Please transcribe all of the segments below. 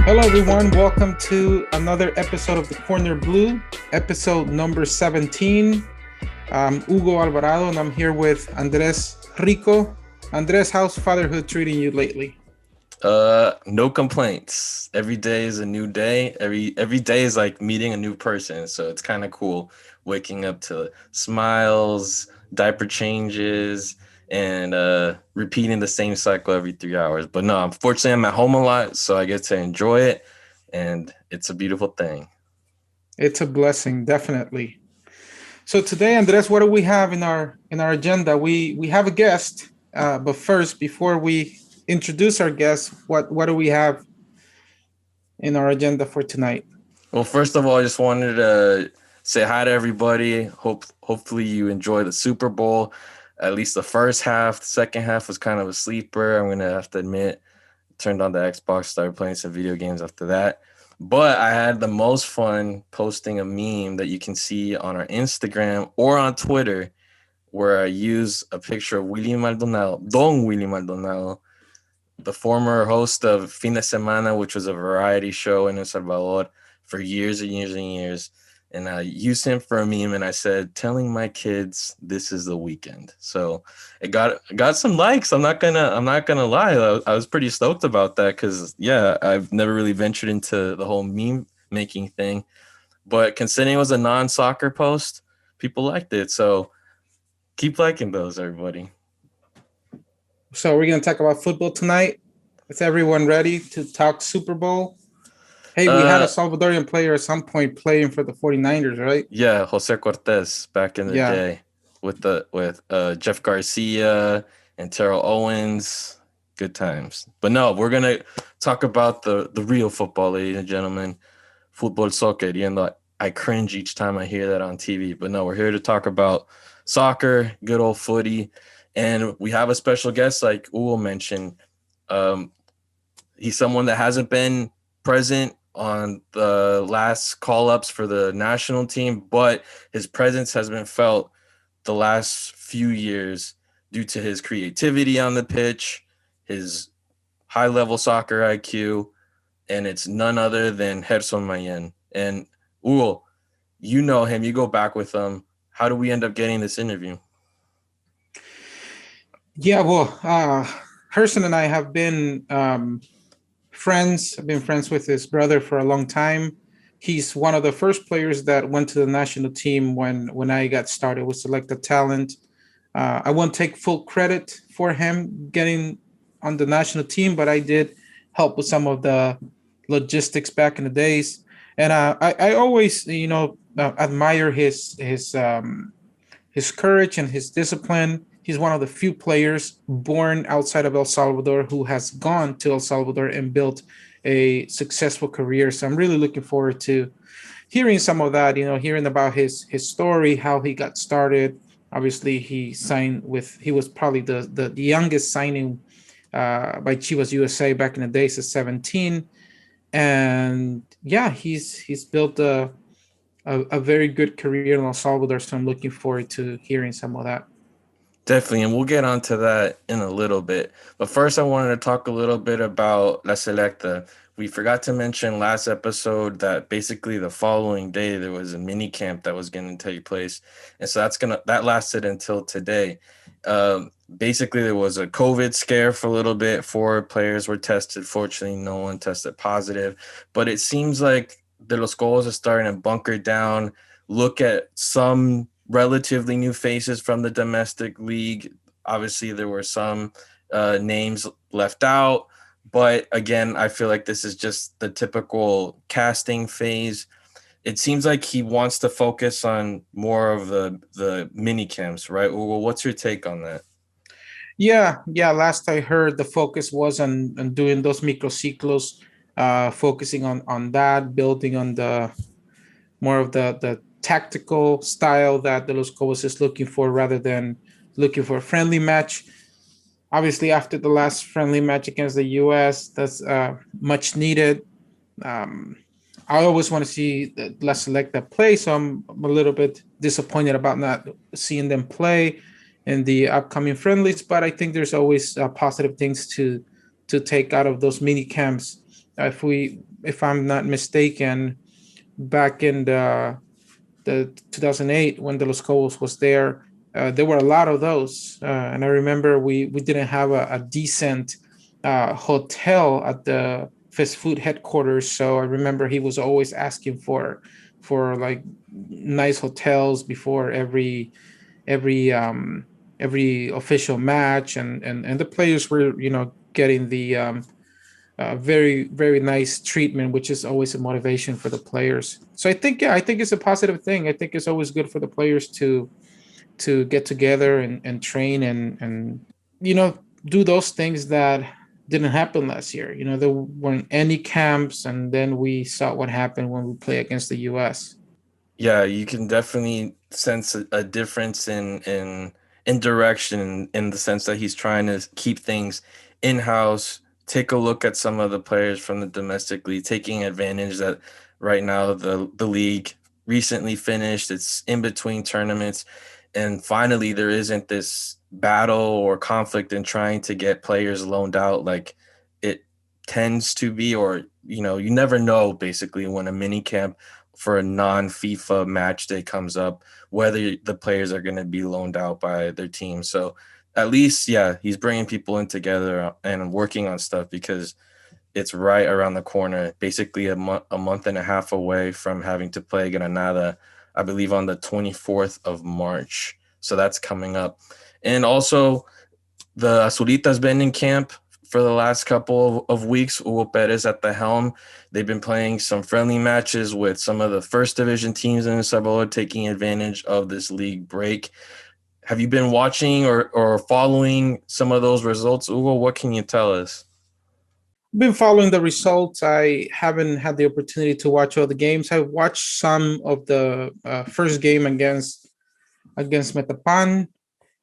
Hello, everyone. Welcome to another episode of the Corner Blue, episode number 17. I'm Hugo Alvarado, and I'm here with Andres Rico. Andres, how's fatherhood treating you lately? No complaints. Every day is a new day. Every day is like meeting a new person. So it's kind of cool waking up to smiles, diaper changes, and repeating the same cycle every 3 hours. But no, unfortunately, I'm at home a lot, so I get to enjoy it, and it's a beautiful thing. It's a blessing, definitely. So today, Andres, what do we have in our agenda? We have a guest, but first, before we introduce our guest, what do we have in our agenda for tonight? Well, first of all, I just wanted to say hi to everybody. Hopefully you enjoy the Super Bowl. At least the first half. The second half was kind of a sleeper. I'm gonna have to admit. Turned on the Xbox, started playing some video games after that. But I had the most fun posting a meme that you can see on our Instagram or on Twitter, where I use a picture of Willie Maldonado, Don Willie Maldonado, the former host of Fin de Semana, which was a variety show in El Salvador for years and years and years. And I used him for a meme, and I said, "Telling my kids this is the weekend." So it got some likes. I'm not gonna lie. I was pretty stoked about that because yeah, I've never really ventured into the whole meme making thing. But considering it was a non-soccer post, people liked it. So keep liking those, everybody. So we're gonna talk about football tonight. Is everyone ready to talk Super Bowl? Hey, we had a Uh, Salvadorian player at some point playing for the 49ers, right? Yeah, Jose Cortez back in the Yeah. day with Jeff Garcia and Terrell Owens. Good times. But no, we're gonna talk about the real football, ladies and gentlemen. Football soccer. Even though I cringe each time I hear that on TV. But no, we're here to talk about soccer, good old footy. And we have a special guest, like Uwe mentioned. Um, he's someone that hasn't been present on the last call ups for the national team, but his presence has been felt the last few years due to his creativity on the pitch, his high level soccer IQ, and it's none other than Gerson Mayén. And Ugo, you know him, you go back with him. How do we end up getting this interview? Yeah, well, Herson and I have been friends. I've been friends with his brother for a long time. He's one of the first players that went to the national team when I got started, was selected talent. I won't take full credit for him getting on the national team, but I did help with some of the logistics back in the days. And I always, admire his courage and his discipline. He's one of the few players born outside of El Salvador who has gone to El Salvador and built a successful career. So I'm really looking forward to hearing some of that, hearing about his story, how he got started. Obviously, he was probably the youngest signing by Chivas USA back in the days at 17. And yeah, he's built a very good career in El Salvador. So I'm looking forward to hearing some of that. Definitely, and we'll get onto that in a little bit. But first, I wanted to talk a little bit about La Selecta. We forgot to mention last episode that basically the following day there was a mini camp that was going to take place, and so that lasted until today. Basically, there was a COVID scare for a little bit. 4 players were tested. Fortunately, no one tested positive. But it seems like De Los Cobos are starting to bunker down, look at some relatively new faces from the domestic league. Obviously, there were some names left out, but again, I feel like this is just the typical casting phase. It seems like he wants to focus on more of the mini camps, right? Well, what's your take on that? Yeah. Last I heard, the focus was on doing those microciclos, focusing on that, building on the more of the tactical style that De Los Cobos is looking for, rather than looking for a friendly match. Obviously, after the last friendly match against the U.S., that's much needed. Um, I always want to see La Selecta play, so I'm a little bit disappointed about not seeing them play in the upcoming friendlies. But I think there's always positive things to take out of those mini camps. If we if I'm not mistaken, back in the 2008 when the Los Cobos was there. There were a lot of those, and I remember we didn't have a decent hotel at the fast food headquarters. So I remember he was always asking for like nice hotels before every every official match, and the players were getting the very nice treatment, which is always a motivation for the players. So I think, yeah, I think it's a positive thing. I think it's always good for the players to get together and train and you know do those things that didn't happen last year. There weren't any camps, and then we saw what happened when we play against the U.S. Yeah, you can definitely sense a difference in direction, in the sense that he's trying to keep things in house. Take a look at some of the players from the domestic league, taking advantage that right now the league recently finished. It's in between tournaments, and finally there isn't this battle or conflict in trying to get players loaned out like it tends to be, or you never know basically when a mini camp for a non-FIFA match day comes up, whether the players are going to be loaned out by their team. So at least, yeah, he's bringing people in together and working on stuff because it's right around the corner, basically a month and a half away from having to play Granada, I believe on the 24th of March. So that's coming up. And also, the Azulita's been in camp for the last couple of weeks. Hugo Perez at the helm. They've been playing some friendly matches with some of the first division teams in El Salvador, taking advantage of this league break. Have you been watching or following some of those results, Hugo? What can you tell us? Been following the results. I haven't had the opportunity to watch all the games. I watched some of the first game against Metapan,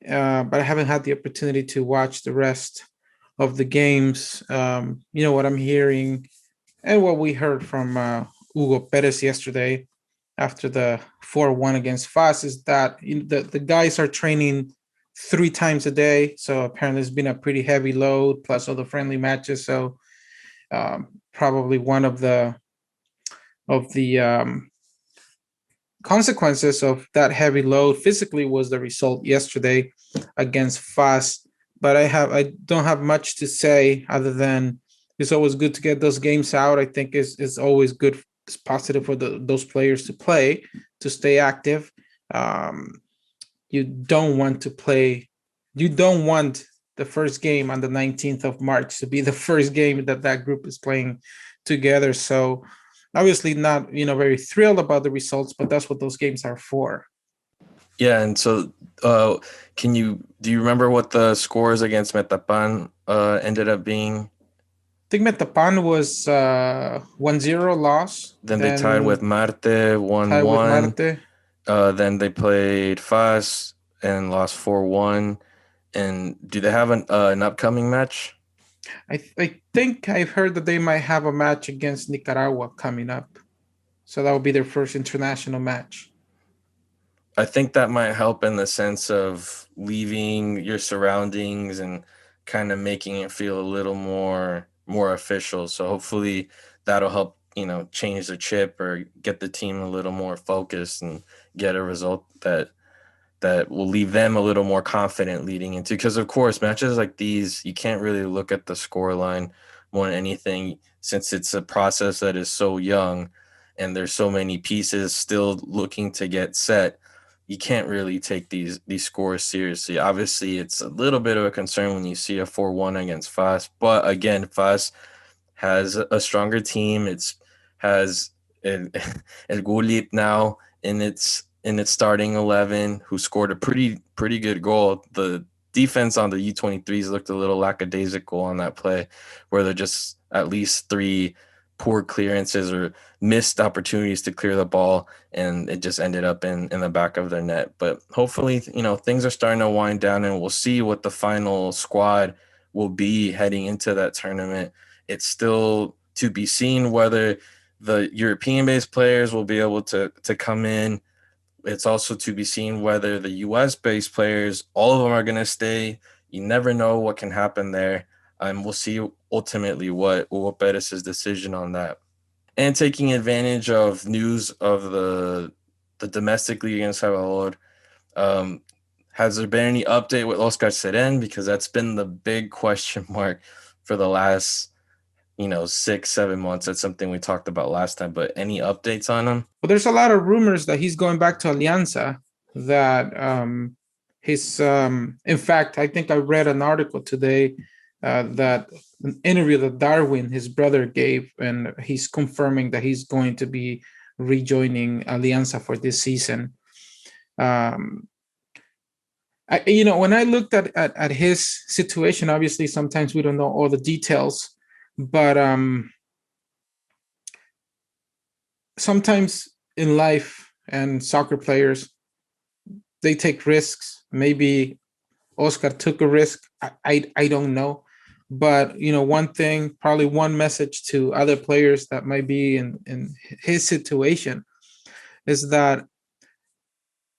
but I haven't had the opportunity to watch the rest of the games. What I'm hearing and what we heard from Hugo Perez yesterday after the 4-1 against FAS is that the guys are training 3 times a day. So apparently it's been a pretty heavy load plus all the friendly matches. So probably one of the consequences of that heavy load physically was the result yesterday against FAS. But I don't have much to say other than it's always good to get those games out. I think it's always good. It's positive for those players to play, to stay active. Um, you don't want to play. You don't want the first game on the 19th of March to be the first game that group is playing together. So obviously not very thrilled about the results, but that's what those games are for. Yeah, and so do you remember what the scores against Metapan ended up being? I think Metapan was 1-0 loss, Then they tied with then Marte tied with 1-1. Marte. Then they played FAS and lost 4-1. And do they have an upcoming match? I think I've heard that they might have a match against Nicaragua coming up. So that will be their first international match. I think that might help in the sense of leaving your surroundings and kind of making it feel a little more official. So hopefully that'll help, change the chip or get the team a little more focused and get a result that will leave them a little more confident leading into, because of course matches like these you can't really look at the score line more than anything, since it's a process that is so young and there's so many pieces still looking to get set. You can't really take these scores seriously. Obviously it's a little bit of a concern when you see a 4-1 against FAS, but again, FAS has a stronger team. It's has El, El Gulit now in its starting 11, who scored a pretty good goal. The defense on the U23s looked a little lackadaisical on that play, where they're just at least 3 poor clearances or missed opportunities to clear the ball, and it just ended up in the back of their net. But hopefully, things are starting to wind down, and we'll see what the final squad will be heading into that tournament. It's still to be seen whether the European-based players will be able to come in. It's also to be seen whether the US-based players, all of them are going to stay. You never know what can happen there. We'll see ultimately what Hugo Perez's decision on that. and taking advantage of news of the domestic league in Salvador. Has there been any update with Oscar Seren? Because that's been the big question mark for the last 6-7 months. That's something we talked about last time. But any updates on him? Well, there's a lot of rumors that he's going back to Alianza. That in fact, I think I read an article today that an interview that Darwin, his brother, gave, and he's confirming that he's going to be rejoining Alianza for this season. When I looked at his situation, obviously sometimes we don't know all the details, but sometimes in life and soccer players, they take risks. Maybe Oscar took a risk. I don't know. But one message to other players that might be in his situation is that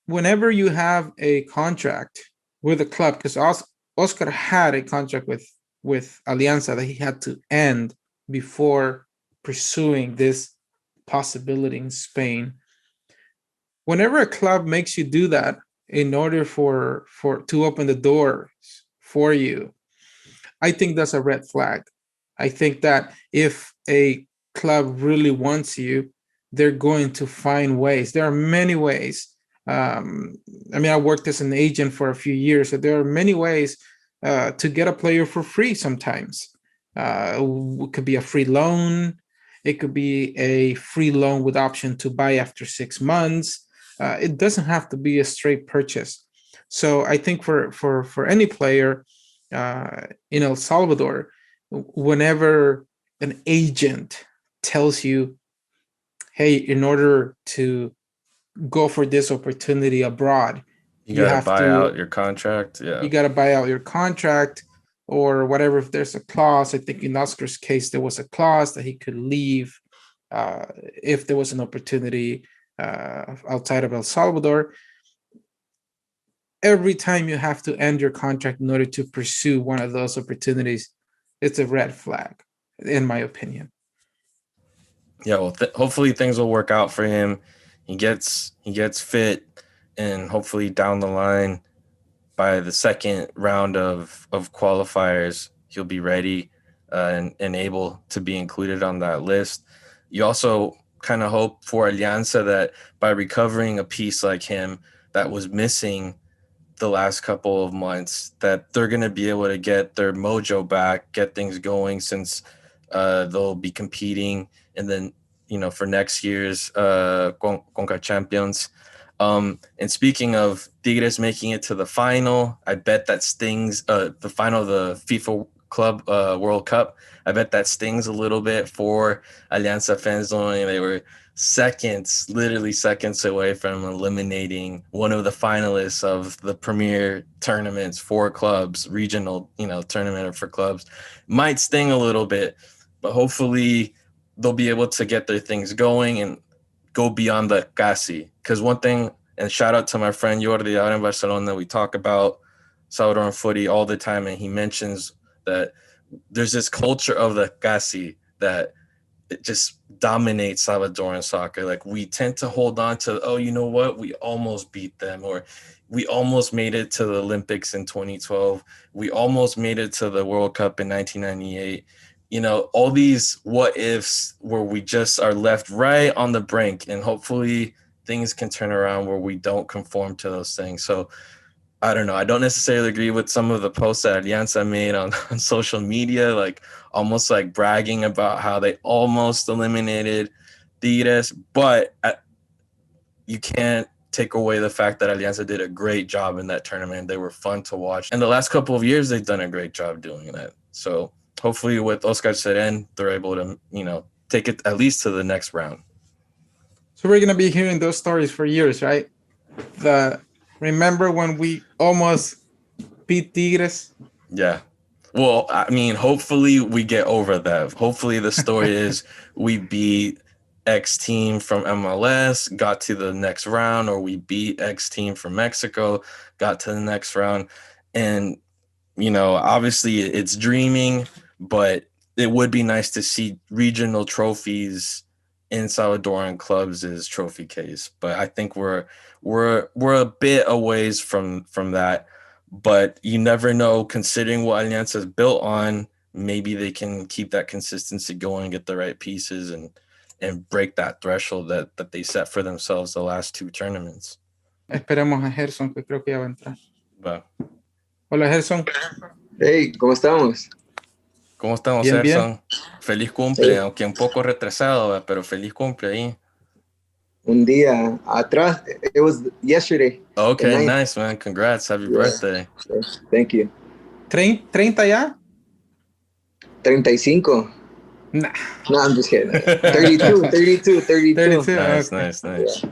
whenever you have a contract with a club, because Oscar had a contract with Alianza that he had to end before pursuing this possibility in Spain. Whenever a club makes you do that in order for to open the doors for you, I think that's a red flag. I think that if a club really wants you, they're going to find ways. There are many ways. I worked as an agent for a few years, so there are many ways to get a player for free sometimes. It could be a free loan. It could be a free loan with option to buy after 6 months. It doesn't have to be a straight purchase. So I think for any player in El Salvador, whenever an agent tells you, hey, in order to go for this opportunity abroad, you have to buy out your contract. Yeah, you got to buy out your contract or whatever. If there's a clause, I think in Oscar's case, there was a clause that he could leave if there was an opportunity outside of El Salvador. Every time you have to end your contract in order to pursue one of those opportunities, it's a red flag, in my opinion. Yeah, well, hopefully things will work out for him. He gets fit, and hopefully down the line, by the second round of qualifiers, he'll be ready and able to be included on that list. You also kind of hope for Alianza that by recovering a piece like him that was missing the last couple of months, that they're going to be able to get their mojo back, get things going, since they'll be competing, and then for next year's Conca Champions. And speaking of Tigres making it to the final, I bet that stings the final of the FIFA Club World Cup. I bet that stings a little bit for Alianza fans, knowing they were literally seconds away from eliminating one of the finalists of the premier tournaments for clubs, regional, tournament for clubs. Might sting a little bit, but hopefully they'll be able to get their things going and go beyond the casi. Because one thing, and shout out to my friend Jordi out in Barcelona, we talk about Salvadoran footy all the time, and he mentions that there's this culture of the casi that it just dominates Salvadoran soccer. Like, we tend to hold on to, oh, you know what? We almost beat them, or we almost made it to the Olympics in 2012. We almost made it to the World Cup in 1998. All these what ifs where we just are left right on the brink, and hopefully things can turn around where we don't conform to those things. So I don't know. I don't necessarily agree with some of the posts that Alianza made on social media, like almost like bragging about how they almost eliminated Tigres, but you can't take away the fact that Alianza did a great job in that tournament. They were fun to watch. And the last couple of years, they've done a great job doing that. So hopefully with Oscar Seren, they're able to, take it at least to the next round. So we're going to be hearing those stories for years, right? Remember when we almost beat Tigres? Yeah. Well, hopefully we get over that. Hopefully the story is we beat X team from MLS, got to the next round, or we beat X team from Mexico, got to the next round. And, obviously it's dreaming, but it would be nice to see regional trophies in Salvadoran clubs is trophy case, but I think we're a bit a ways from that. But you never know, considering what Alianza is built on. Maybe they can keep that consistency going, get the right pieces, and break that threshold that they set for themselves the last 2 tournaments. Esperemos a Gerson, que creo que ya va a entrar. Va. Hola, Gerson. Hey, ¿cómo estamos? ¿Cómo estamos, Bien, bien. Gerson? Feliz cumple, Hey. aunque un poco retrasado, pero feliz cumple ahí. Un día atrás, it was yesterday. Okay, the 9th. nice, man. Congrats. Happy birthday. Yes, thank you. 30 ya? 35. Nah. No, I'm just kidding. 32. 32. Nice, Okay. nice. Yeah.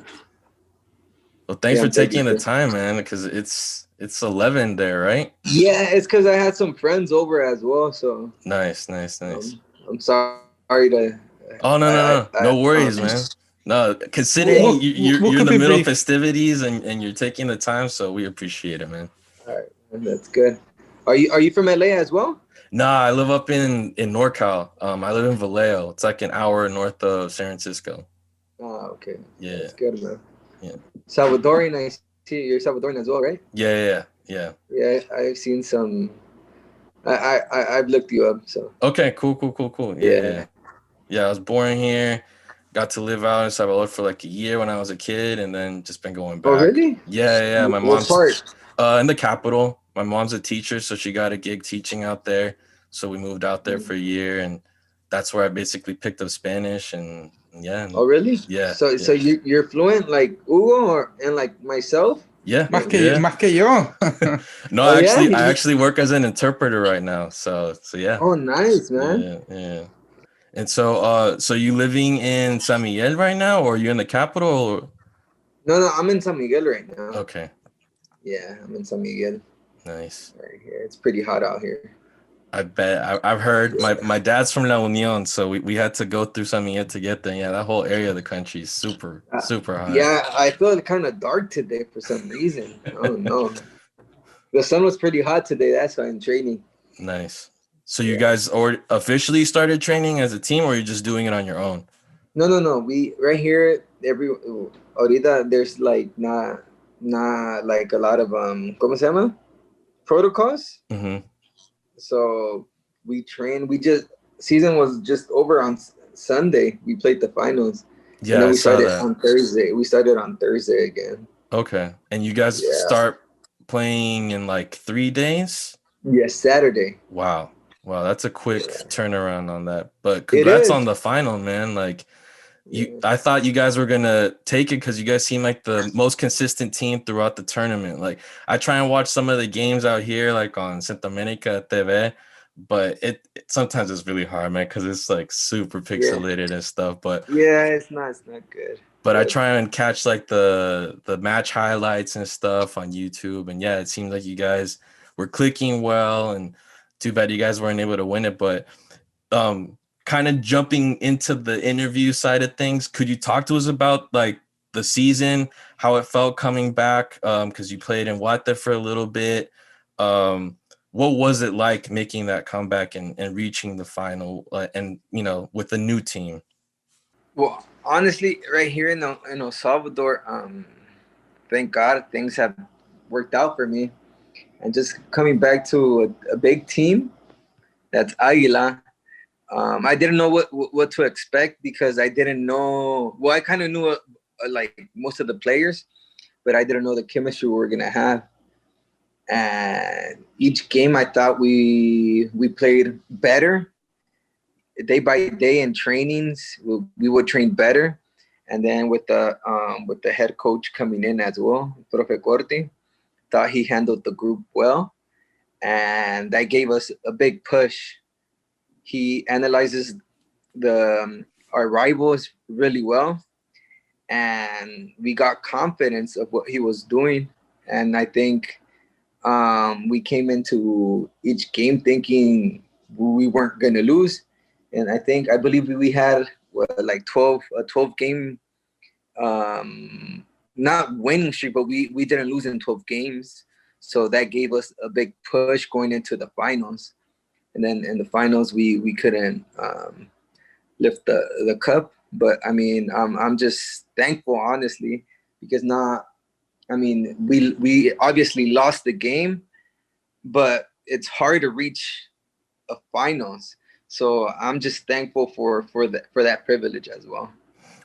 Well, thanks Yeah, for taking the 32. time, man, because it's 11 there, right? Yeah, it's because I had some friends over as well, so Nice. I'm sorry to. Oh, no worries, man. No, considering you're in the middle of festivities and you're taking the time, so we appreciate it, man. All right, that's good. Are you from LA as well? Nah, I live up in NorCal. I live in Vallejo. It's like an hour north of San Francisco. Oh, okay. Yeah. That's good, man. Yeah. Salvadorian, I see you're Salvadorian as well, right? Yeah. Yeah, I've seen some. I've looked you up, so. Okay, cool. Yeah. I was born here. Got to live out in Salvador for like a year when I was a kid, and then just been going back. Oh, really? Yeah. My What mom's part? in the capital. My mom's a teacher, so she got a gig teaching out there. So we moved out there for a year, and that's where I basically picked up Spanish. And yeah. Oh, really? Yeah. So you're fluent like Hugo and like myself? Yeah. Más que yo. No, Oh, I actually work as an interpreter right now. So yeah. Oh, nice, man. Yeah. And so you living in San Miguel right now, or are you in the capital? Or? No, I'm in San Miguel right now. Okay. Yeah, I'm in San Miguel. Nice. Right here. It's pretty hot out here. I bet. I've heard my dad's from La Union, so we had to go through San Miguel to get there. Yeah, that whole area of the country is super hot. Yeah, I feel kind of dark today for some reason. I don't know. The sun was pretty hot today. That's why I'm training. Nice. So you guys officially started training as a team, or you're just doing it on your own? No. We right here ahorita there's like not like a lot of ¿cómo se llama? Protocols. Mm-hmm. So we trained. Season was just over on Sunday. We played the finals. Yeah, and then we I saw started that. on Thursday. We started on Thursday again. Okay, and you guys start playing in like 3 days? Yes, Saturday. Wow, that's a quick turnaround on that. But congrats on the final, man. Like I thought you guys were gonna take it because you guys seem like the most consistent team throughout the tournament. Like I try and watch some of the games out here, like on Santa Monica TV, but it sometimes it's really hard, man, because it's like super pixelated and stuff. But it's not good. But I try and catch like the match highlights and stuff on YouTube, and it seems like you guys were clicking well, and too bad you guys weren't able to win it. But kind of jumping into the interview side of things, could you talk to us about like the season, how it felt coming back? Because you played in Guate for a little bit. What was it like making that comeback and reaching the final, and with a new team? Well, honestly, right here in El Salvador, thank God things have worked out for me, and just coming back to a big team, that's Águila. I didn't know what to expect because I didn't know. Well, I kind of knew like most of the players, but I didn't know the chemistry we were gonna have. And each game, I thought we played better. Day by day in trainings, we would train better, and then with the head coach coming in as well, Profe Corti, thought he handled the group well, and that gave us a big push. He analyzes our rivals really well, and we got confidence of what he was doing. And I think we came into each game thinking we weren't going to lose. And I believe we had like 12 game, not winning streak, but we didn't lose in 12 games. So that gave us a big push going into the finals. And then in the finals, we couldn't lift the cup. But I mean, I'm just thankful, honestly, because we obviously lost the game, but it's hard to reach a finals. So I'm just thankful for that privilege as well.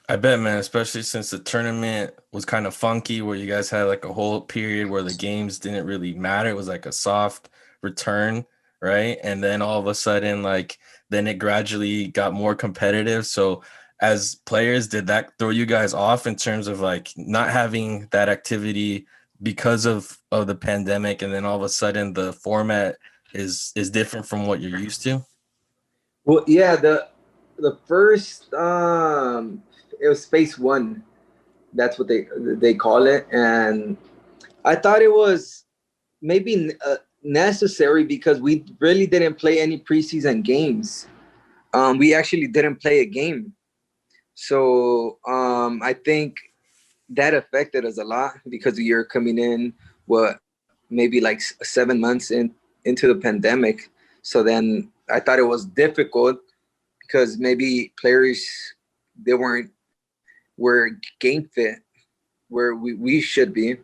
I bet, man, especially since the tournament was kind of funky, where you guys had like a whole period where the games didn't really matter. It was like a soft return, right? And then all of a sudden, like, then it gradually got more competitive. So, as players, did that throw you guys off in terms of like not having that activity because of the pandemic, and then all of a sudden the format is different from what you're used to? Well, yeah, the first it was phase one. That's what they call it, and I thought it was maybe necessary because we really didn't play any preseason games. We actually didn't play a game, so I think that affected us a lot because you're coming in what maybe like 7 months into the pandemic. So then I thought it was difficult because maybe players they weren't were game fit where we should be,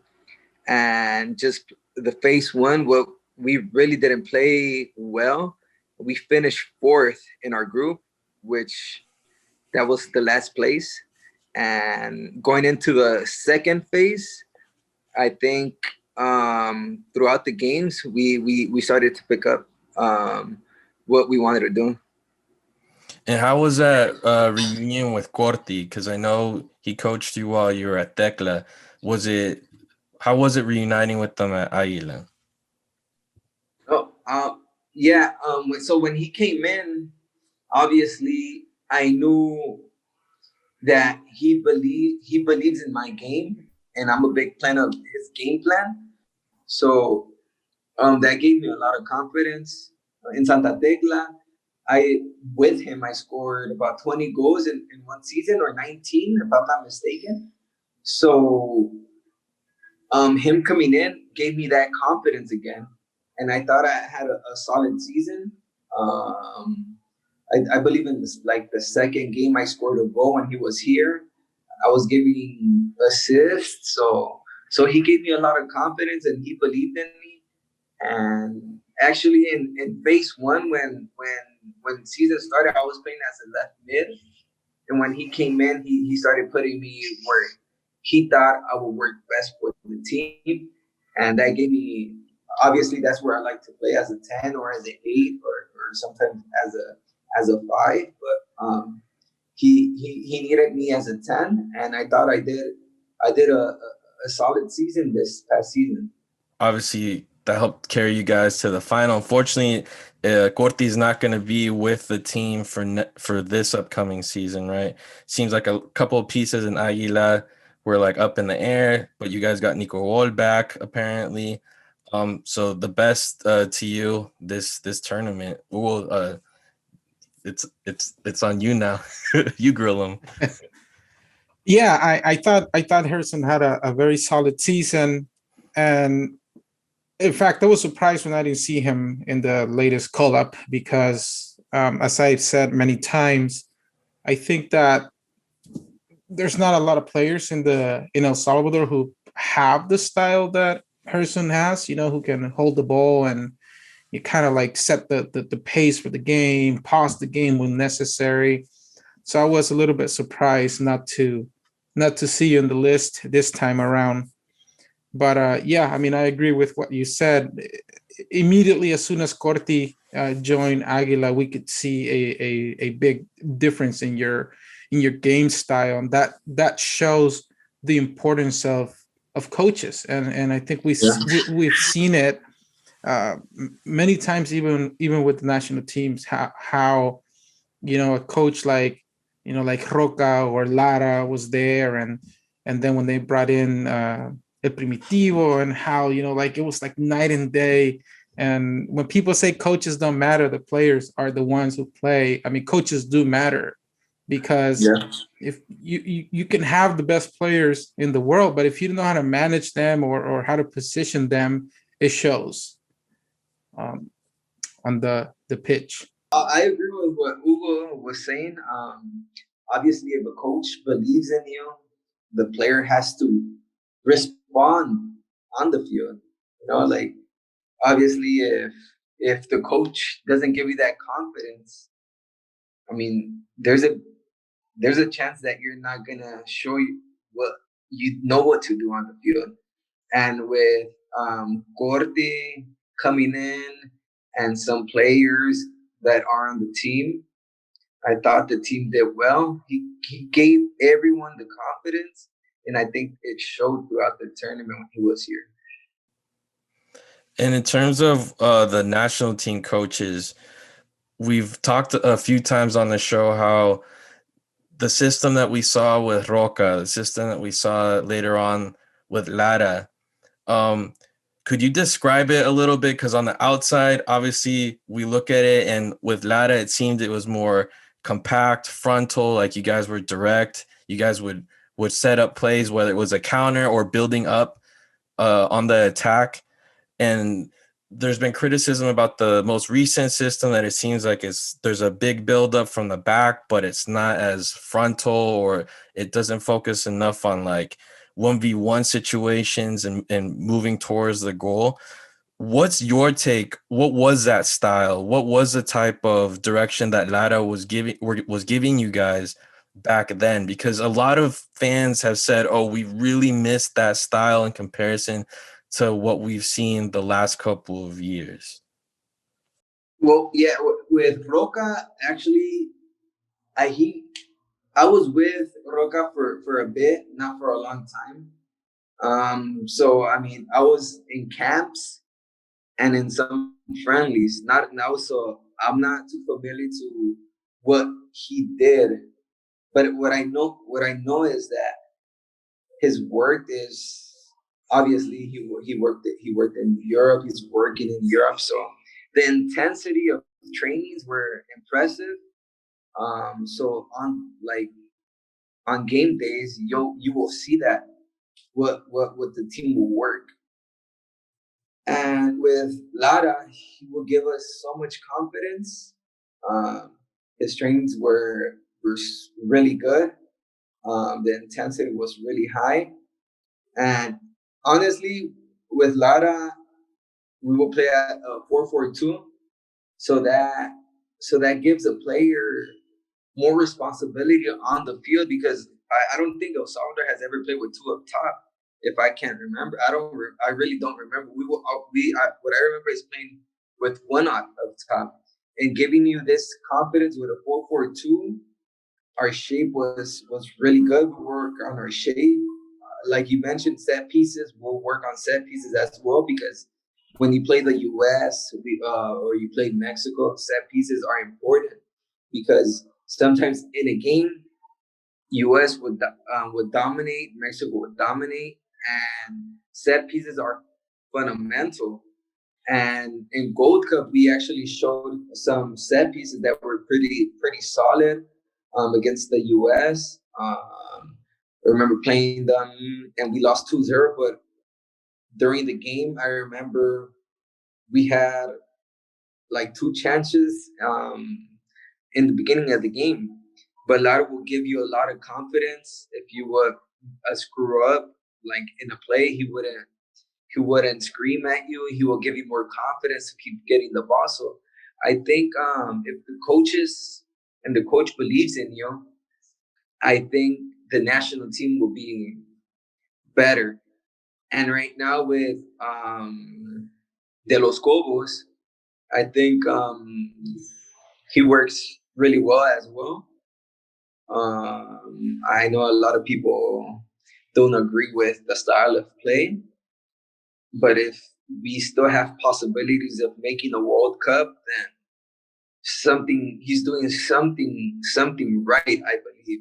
and just the phase one, what we really didn't play well. We finished fourth in our group, which that was the last place. And going into the second phase, I think throughout the games we started to pick up what we wanted to do. And how was that reunion with Corti? Because I know he coached you while you were at Tecla. How was it reuniting with them at Águila? Oh, yeah. So when he came in, obviously I knew that he believes in my game, and I'm a big fan of his game plan. So that gave me a lot of confidence. In Santa Tecla, with him I scored about 20 goals in one season, or 19 if I'm not mistaken. So him coming in gave me that confidence again, and I thought I had a solid season. Um, I believe in this, like the second game I scored a goal when he was here. I was giving assists, so he gave me a lot of confidence and he believed in me. And actually, in phase one, when season started, I was playing as a left mid, and when he came in, he started putting me where he thought I would work best for the team, and that gave me, obviously that's where I like to play, as a 10 or as an 8, or sometimes as a 5. But he needed me as a 10, and I thought I did a solid season this past season. Obviously, that helped carry you guys to the final. Unfortunately, Corti's not going to be with the team for this upcoming season, right? Seems like a couple of pieces in Águila were like up in the air, but you guys got Nico Wall back apparently. So the best to you this tournament. Well, it's on you now. You grill him. Yeah, I thought Gerson had a very solid season, and in fact, I was surprised when I didn't see him in the latest call up because, as I've said many times, I think that there's not a lot of players in El Salvador who have the style that Gerson has. Who can hold the ball and you kind of like set the pace for the game, pause the game when necessary. So I was a little bit surprised not to see you in the list this time around. But yeah, I mean, I agree with what you said. Immediately, as soon as Corti joined Aguila, we could see a big difference in your game style, and that shows the importance of coaches. And I think we've seen it many times, even with the national teams, how a coach like Roca or Lara was there, and then when they brought in El Primitivo, and how like it was like night and day. And when people say coaches don't matter, the players are the ones who play. I mean, coaches do matter, because Yeah. if you can have the best players in the world, but if you don't know how to manage them, or how to position them, it shows on the pitch. I agree with what Hugo was saying. obviously, if a coach believes in you, the player has to respond on the field. You know, like obviously, if the coach doesn't give you that confidence, I mean, there's a chance that you're not gonna show you what you know what to do on the field. And with Corte coming in and some players that are on the team, I thought the team did well. He gave everyone the confidence, and I think it showed throughout the tournament when he was here. And in terms of the national team coaches, we've talked a few times on the show how the system that we saw with Roca, the system that we saw later on with Lara, could you describe it a little bit? Because on the outside, obviously, we look at it, and with Lara, it seemed it was more compact, frontal, like you guys were direct. You guys would set up plays, whether it was a counter or building up on the attack. And there's been criticism about the most recent system that it seems like there's a big buildup from the back, but it's not as frontal, or it doesn't focus enough on like 1v1 situations and moving towards the goal. What's your take? What was that style? What was the type of direction that Lara was giving you guys back then? Because a lot of fans have said, oh, we really missed that style in comparison to what we've seen the last couple of years. Well, yeah, with Roca, actually, I was with Roca for a bit, not for a long time. So I mean, I was in camps and in some friendlies, not now. So I'm not too familiar to what he did, but what I know is that his work is obviously he worked in Europe. He's working in Europe, so the intensity of trainings were impressive. So on game days, you will see that what the team will work. And with Lara, he will give us so much confidence. His trainings were really good. The intensity was really high. And honestly, with Lara, we will play at 4-4-2, so that gives a player more responsibility on the field, because I don't think El Salvador has ever played with two up top. If I can't remember, I really don't remember. What I remember is playing with one up top and giving you this confidence with a 4-4-2. Our shape was really good. We work on our shape. Like you mentioned, set pieces. We'll work on set pieces as well, because when you play the U.S. Or you play Mexico, set pieces are important, because sometimes in a game, U.S. would dominate, Mexico would dominate, and set pieces are fundamental. And in Gold Cup, we actually showed some set pieces that were pretty solid against the U.S. I remember playing them, and we lost 2-0. But during the game, I remember we had like 2 chances in the beginning of the game. But Lara will give you a lot of confidence. If you would screw up like in a play, he wouldn't scream at you. He will give you more confidence to keep getting the ball. So I think if the coaches and the coach believes in you, I think the national team will be better. And right now with De Los Cobos, I think he works really well as well. I know a lot of people don't agree with the style of play, but if we still have possibilities of making a World Cup, then he's doing something right, I believe.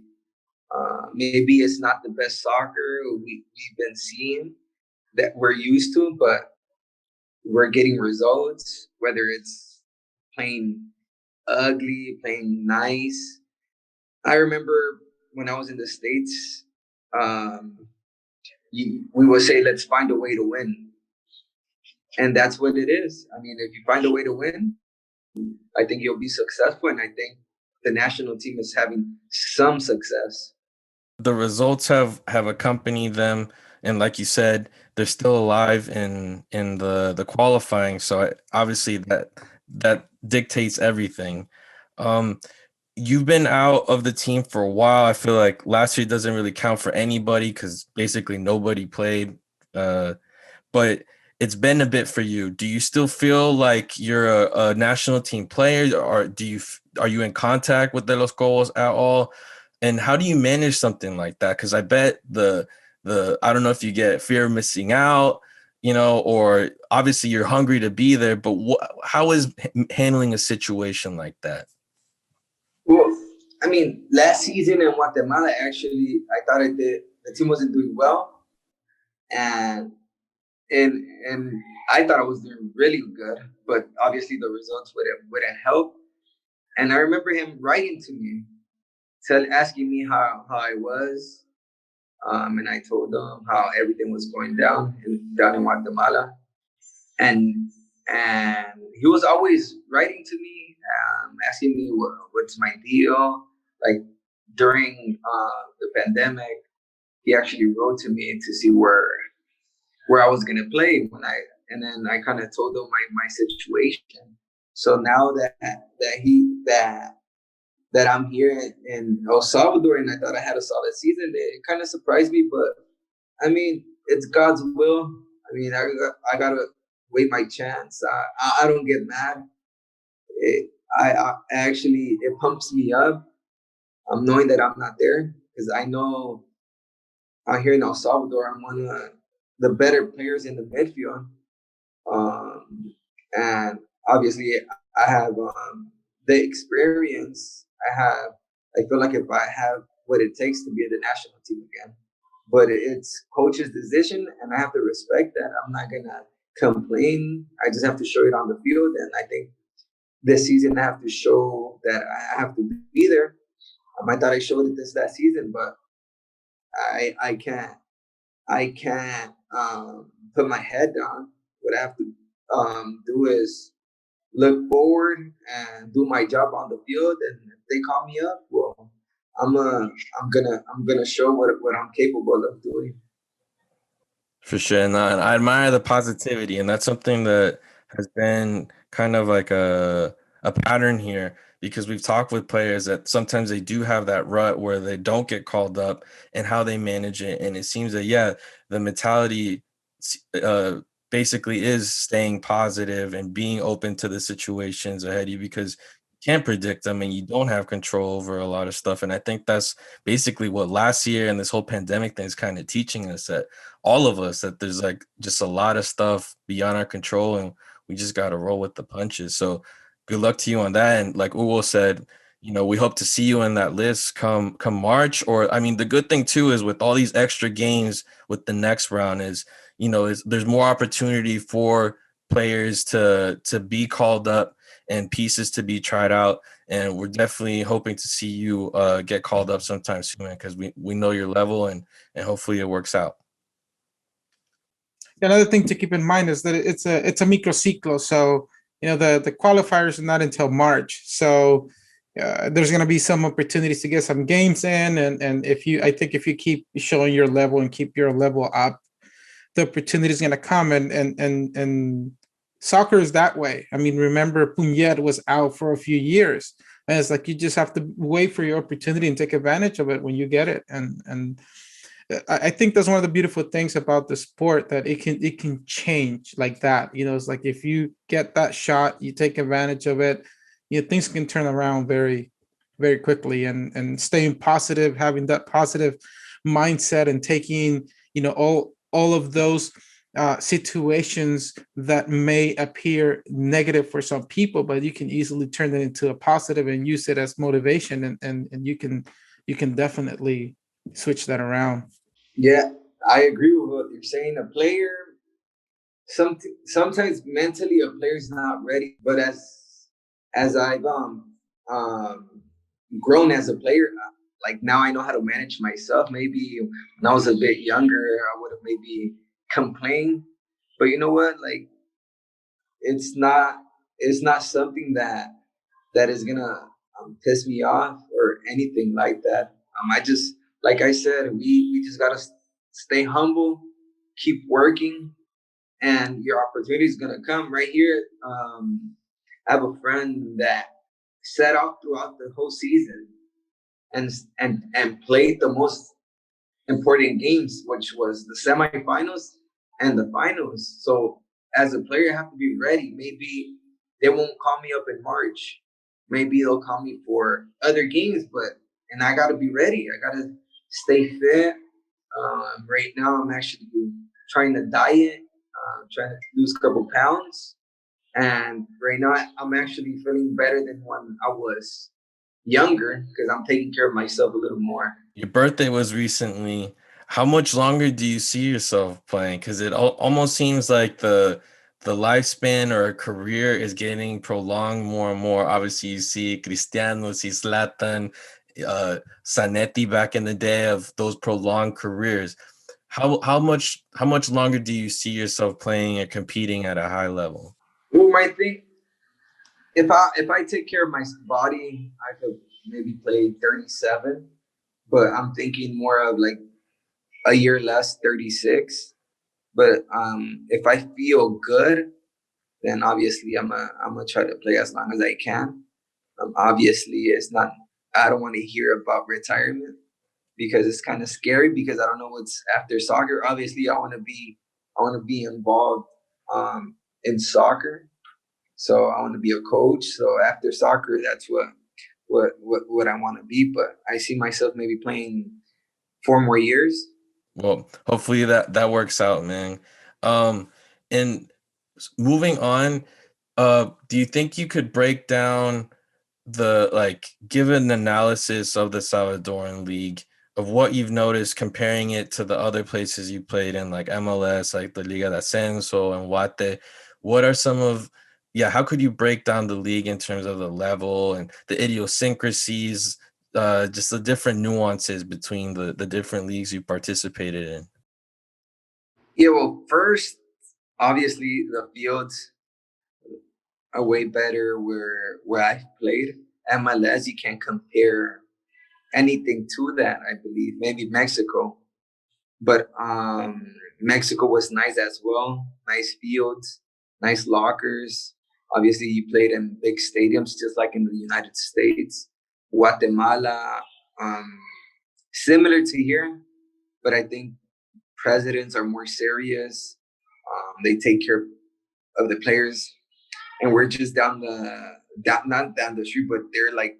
Maybe it's not the best soccer we've been seeing that we're used to, but we're getting results, whether it's playing ugly, playing nice. I remember when I was in the States, we would say, let's find a way to win. And that's what it is. I mean, if you find a way to win, I think you'll be successful. And I think the national team is having some success. The results have accompanied them, and like you said, they're still alive in the qualifying. So obviously that dictates everything. You've been out of the team for a while. I feel like last year doesn't really count for anybody because basically nobody played. But it's been a bit for you. Do you still feel like you're a national team player, or are you in contact with De Los Cobos at all? And how do you manage something like that? Because I bet the I don't know if you get fear of missing out, or obviously you're hungry to be there. But how is handling a situation like that? Well, I mean, last season in Guatemala, actually, I thought the team wasn't doing well, and and I thought I was doing really good, but obviously the results wouldn't help. And I remember him writing to me, asking me how I was, and I told him how everything was going down in Guatemala, and he was always writing to me, asking me what's my deal. Like during the pandemic, he actually wrote to me to see where I was gonna play and then I kind of told him my situation. So now that I'm here in El Salvador and I thought I had a solid season, it kind of surprised me. But I mean, it's God's will. I mean, I gotta wait my chance. I don't get mad. I actually it pumps me up. I'm knowing that I'm not there because I know out here in El Salvador, I'm one of the better players in the midfield. And obviously, I have the experience. I feel like if I have what it takes to be in the national team again, but it's coach's decision, and I have to respect that. I'm not gonna complain. I just have to show it on the field, and I think this season I have to show that I have to be there. I thought I showed it this last season, but I can't put my head down. What I have to do is look forward and do my job on the field. And if they call me up, well, I'm gonna show what I'm capable of doing. For sure. And I admire the positivity, and that's something that has been kind of like a pattern here because we've talked with players that sometimes they do have that rut where they don't get called up and how they manage it. And it seems that, yeah, the mentality uh, basically is staying positive and being open to the situations ahead of you because you can't predict them and you don't have control over a lot of stuff. And I think that's basically what last year and this whole pandemic thing is kind of teaching us, that all of us, that there's like just a lot of stuff beyond our control and we just got to roll with the punches. So good luck to you on that. And like Uwo said, we hope to see you in that list come March. Or I mean, the good thing too is with all these extra games with the next round is, there's more opportunity for players to be called up and pieces to be tried out. And we're definitely hoping to see you get called up sometime soon because we know your level and hopefully it works out. Another thing to keep in mind is that it's a microciclo, so the qualifiers are not until March. So there's going to be some opportunities to get some games in, and I think if you keep showing your level and keep your level up, the opportunity is going to come. And soccer is that way. I mean, remember Puñet was out for a few years, and it's like you just have to wait for your opportunity and take advantage of it when you get it. And I think that's one of the beautiful things about the sport, that it can change like that. It's like if you get that shot, you take advantage of it, things can turn around very, very quickly. And staying positive, having that positive mindset, and taking all of those situations that may appear negative for some people, but you can easily turn it into a positive and use it as motivation, and you can definitely switch that around. Yeah, I agree with what you're saying. A player, sometimes mentally a player's not ready, but as I've grown as a player, like now I know how to manage myself. Maybe when I was a bit younger, I would have maybe complained, but you know what? Like it's not something that is gonna piss me off or anything like that. I just, like I said, we just gotta stay humble, keep working, and your opportunity is gonna come right here. I have a friend that set out throughout the whole season and played the most important games, which was the semifinals and the finals. So as a player, I have to be ready. Maybe they won't call me up in March. Maybe they'll call me for other games, and I got to be ready. I got to stay fit. Right now, I'm actually trying to diet, trying to lose a couple pounds. And right now, I'm actually feeling better than when I was younger because I'm taking care of myself a little more. Your birthday was recently. How much longer do you see yourself playing? Because it almost seems like the lifespan or a career is getting prolonged more and more. Obviously, you see Cristiano, see Zlatan, Zanetti back in the day of those prolonged careers. How much longer do you see yourself playing and competing at a high level? Well, my thing, if I take care of my body, I could maybe play 37, but I'm thinking more of like a year less, 36. But if I feel good, then obviously I'm gonna try to play as long as I can. Obviously, it's not. I don't want to hear about retirement because it's kind of scary because I don't know what's after soccer. Obviously, I want to be involved in soccer. So I want to be a coach. So after soccer, that's what I want to be. But I see myself maybe playing 4 more years. Well, hopefully that works out, man. And moving on, do you think you could break down give an analysis of the Salvadoran league of what you've noticed comparing it to the other places you played in, like MLS, like the Liga de Ascenso and Guate? What are how could you break down the league in terms of the level and the idiosyncrasies, just the different nuances between the different leagues you participated in? Yeah, well, first, obviously the fields are way better where I've played. MLS, you can't compare anything to that. I believe maybe Mexico, but Mexico was nice as well. Nice fields, nice lockers. Obviously, you played in big stadiums, just like in the United States. Guatemala, um, similar to here, but I think presidents are more serious. They take care of the players, and we're just not down the street, but they're like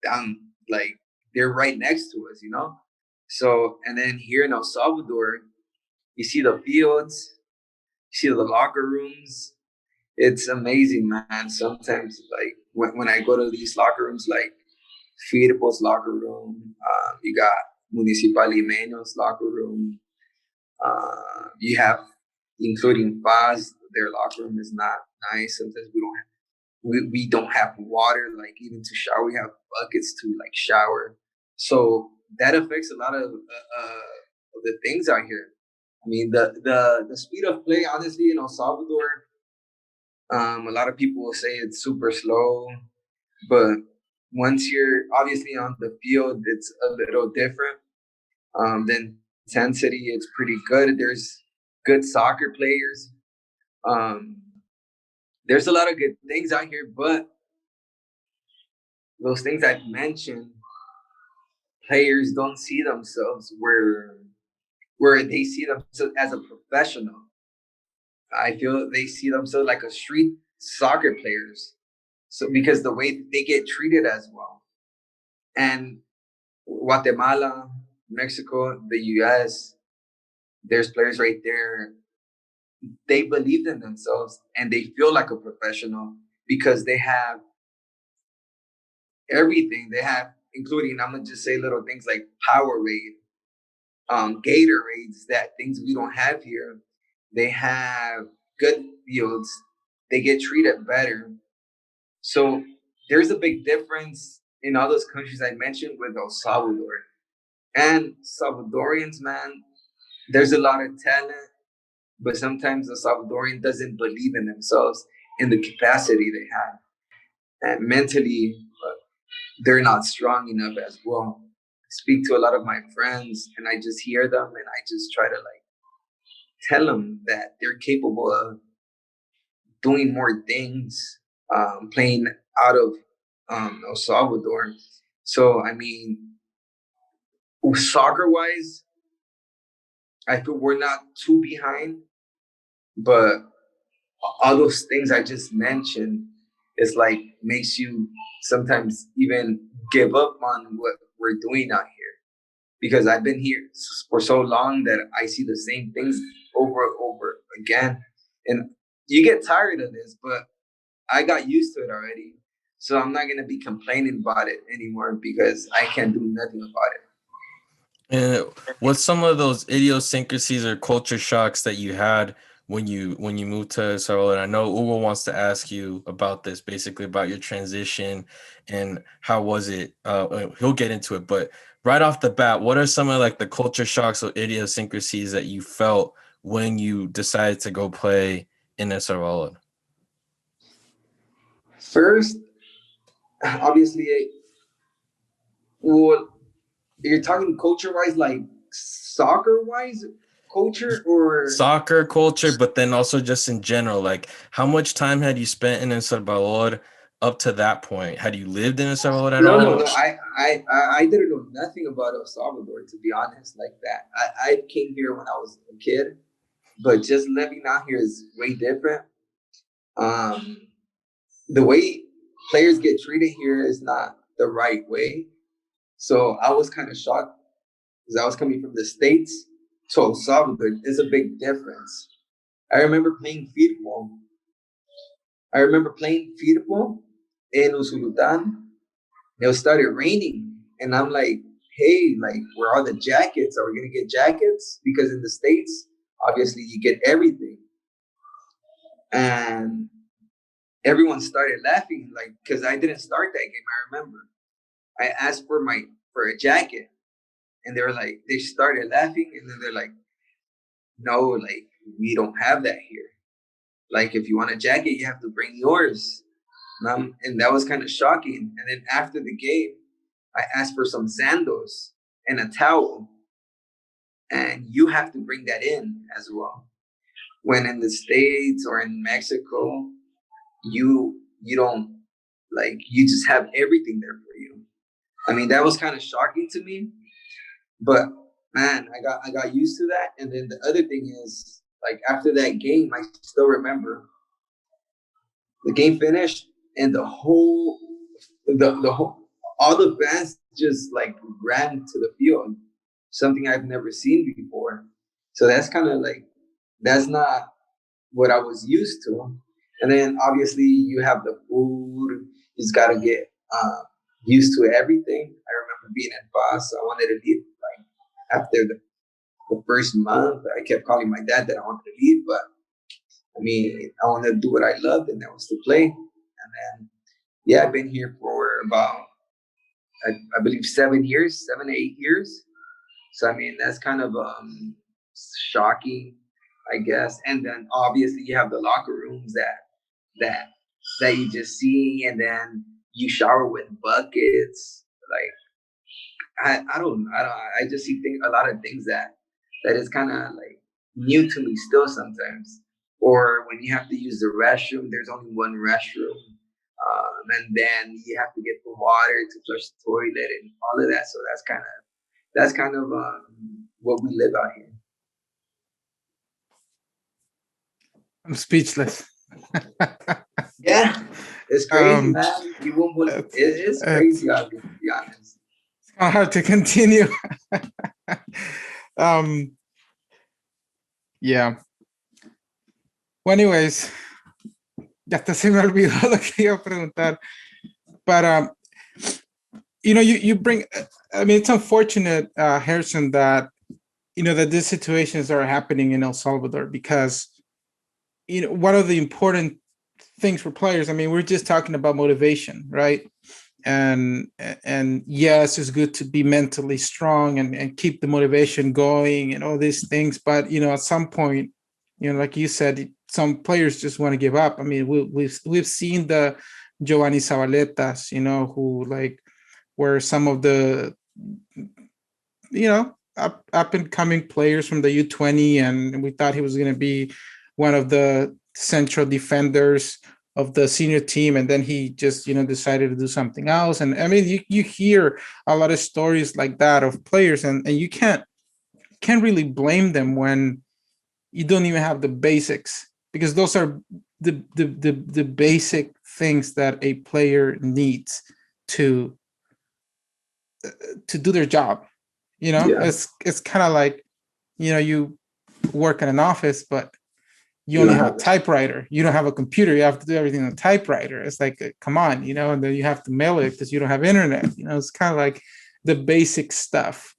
down, like they're right next to us, you know. So, and then here in El Salvador, you see the fields, you see the locker rooms. It's amazing, man. Sometimes, like when I go to these locker rooms, like Firpo's locker room, you got Municipal Limeño's locker room. You have, including Paz, their locker room is not nice. Sometimes we don't have water, like even to shower. We have buckets to like shower. So that affects a lot of the things out here. I mean, the speed of play, honestly, in El Salvador, a lot of people will say it's super slow, but once you're obviously on the field, it's a little different. The intensity, it's pretty good. There's good soccer players. Um, there's a lot of good things out here, but those things I've mentioned, players don't see themselves where they see themselves as a professional. I feel they see themselves like a street soccer players. So because the way they get treated as well. And Guatemala, Mexico, the US, there's players right there. They believe in themselves and they feel like a professional because they have everything. They have, including, I'm gonna just say little things like Powerade, Gatorades, that things we don't have here. They have good fields. They get treated better. So there's a big difference in all those countries I mentioned with El Salvador. And Salvadorians, man, there's a lot of talent, but sometimes the Salvadorian doesn't believe in themselves in the capacity they have. And mentally, they're not strong enough as well. I speak to a lot of my friends, and I just hear them, and I just try to like tell them that they're capable of doing more things, playing out of El Salvador. So I mean, soccer wise, I feel we're not too behind, but all those things I just mentioned, it's like makes you sometimes even give up on what we're doing out here. Because I've been here for so long that I see the same things over and over again. And you get tired of this, but I got used to it already. So I'm not going to be complaining about it anymore because I can't do nothing about it. And what's some of those idiosyncrasies or culture shocks that you had when you moved to El Salvador? I know Hugo wants to ask you about this, basically about your transition and how was it. He'll get into it, but right off the bat, what are some of like the culture shocks or idiosyncrasies that you felt when you decided to go play in El Salvador? First, obviously, well, you're talking culture-wise, like soccer-wise culture, or soccer culture, but then also just in general, like how much time had you spent in El Salvador up to that point? Had you lived in El Salvador at all? No. I didn't know nothing about El Salvador, to be honest, like that. I came here when I was a kid, but just living out here is way different. The way players get treated here is not the right way. So I was kind of shocked because I was coming from the States to El Salvador. There's a big difference. I remember playing football. In Usulután. It started raining, and I'm like, hey, like, where are the jackets? Are we going to get jackets? Because in the States, obviously, you get everything. And everyone started laughing, like, because I didn't start that game. I remember I asked for a jacket, and they started laughing, and then they're like, no, like, we don't have that here. Like, if you want a jacket, you have to bring yours. And that was kind of shocking. And then after the game, I asked for some sandals and a towel, and you have to bring that in as well. When in the States or in Mexico, you don't, like, you just have everything there for you. I mean, that was kind of shocking to me, but man, I got used to that. And then the other thing is, like, after that game, I still remember the game finished, and the whole all the fans just like ran to the field, something I've never seen before. So that's kind of like, that's not what I was used to. And then obviously you have the food. You just got to get used to everything. I remember being at Boss. I wanted to leave like after the first month. I kept calling my dad that I wanted to leave, but I mean, I wanted to do what I loved, and that was to play. And then, yeah, I've been here for about, I believe, 7 years, 7 to 8 years. So, I mean, that's kind of shocking, I guess. And then obviously you have the locker rooms that you just see, and then you shower with buckets. Like, I just see a lot of things that is kind of like new to me still sometimes. Or when you have to use the restroom, there's only one restroom. And then you have to get the water to flush the toilet and all of that. So that's kind of what we live out here. I'm speechless. Yeah, it's crazy, man. You won't believe it. It's crazy out here, to be honest. It's kind of hard to continue. Yeah. Well, anyways, ya hasta se me olvidó lo que iba a preguntar. But you bring. I mean, it's unfortunate, Gerson, that that these situations are happening in El Salvador, because one of the important things for players. I mean, we're just talking about motivation, right? And yes, it's good to be mentally strong and keep the motivation going and all these things. But at some point, like you said, some players just want to give up. I mean, we've seen the Giovanni Zavaletas, who like where some of the, up and coming players from the U20, and we thought he was going to be one of the central defenders of the senior team, and then he just decided to do something else. And I mean, you hear a lot of stories like that of players, and you can't really blame them when you don't even have the basics, because those are the basic things that a player needs to do their job. It's kind of like, you work in an office, but you only have a typewriter. You don't have a computer. You have to do everything on a typewriter. It's like, come on, and then you have to mail it because you don't have internet. It's kind of like the basic stuff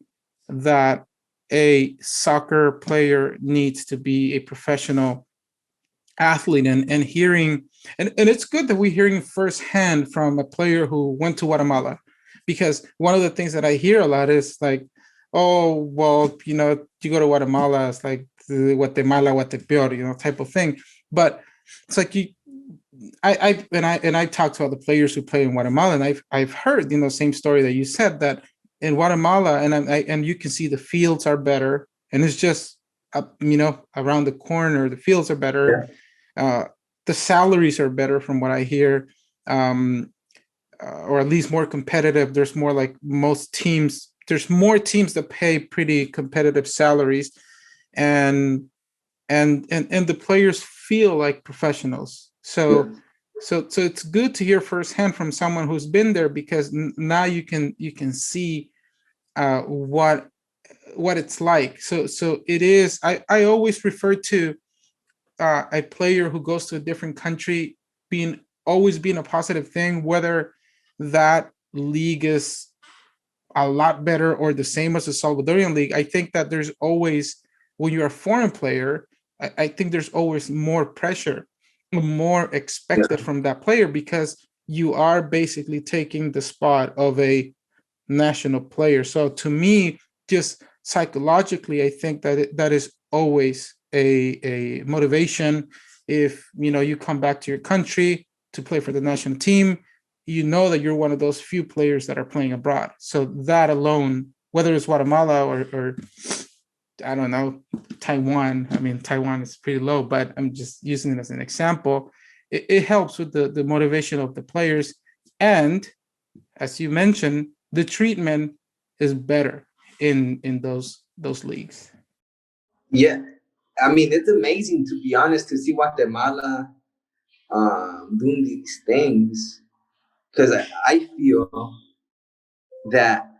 that a soccer player needs to be a professional athlete. And hearing, and it's good that we're hearing firsthand from a player who went to Guatemala, because one of the things that I hear a lot is like, oh, well, you go to Guatemala, it's like Guatemala, Guatepeor, type of thing. But it's like I talked to other players who play in Guatemala, and I've heard, same story that you said, that in Guatemala, and you can see the fields are better, and it's just around the corner, the fields are better. The salaries are better from what I hear, or at least more competitive. There's more, like, most teams. There's more teams that pay pretty competitive salaries, and the players feel like professionals. So it's good to hear firsthand from someone who's been there, because now you can see what it's like. So it is. I always refer to a player who goes to a different country always being a positive thing, whether that league is a lot better or the same as the Salvadorian league. I think that there's always, when you're a foreign player, I think there's always more pressure, more expected from that player, because you are basically taking the spot of a national player. So to me, just psychologically, I think that is always a motivation. If you come back to your country to play for the national team, that you're one of those few players that are playing abroad. So that alone, whether it's Guatemala or I don't know, Taiwan. I mean, Taiwan is pretty low, but I'm just using it as an example. It helps with the motivation of the players. And as you mentioned, the treatment is better in those leagues. Yeah, I mean, it's amazing, to be honest, to see Guatemala doing these things, because I feel that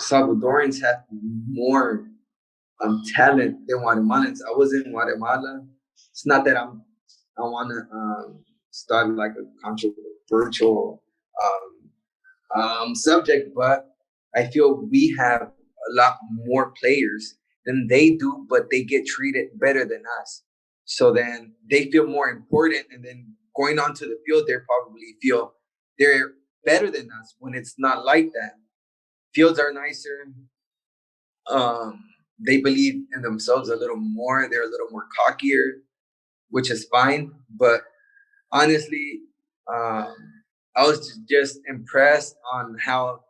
Salvadorans have more talent than Guatemalans. I was in Guatemala. It's not that I want to start like a controversial subject, but I feel we have a lot more players than they do, but they get treated better than us. So then they feel more important, and then going onto the field, they probably feel they're better than us, when it's not like that. Fields are nicer. They believe in themselves a little more. They're a little more cockier, which is fine. But honestly, I was just impressed on how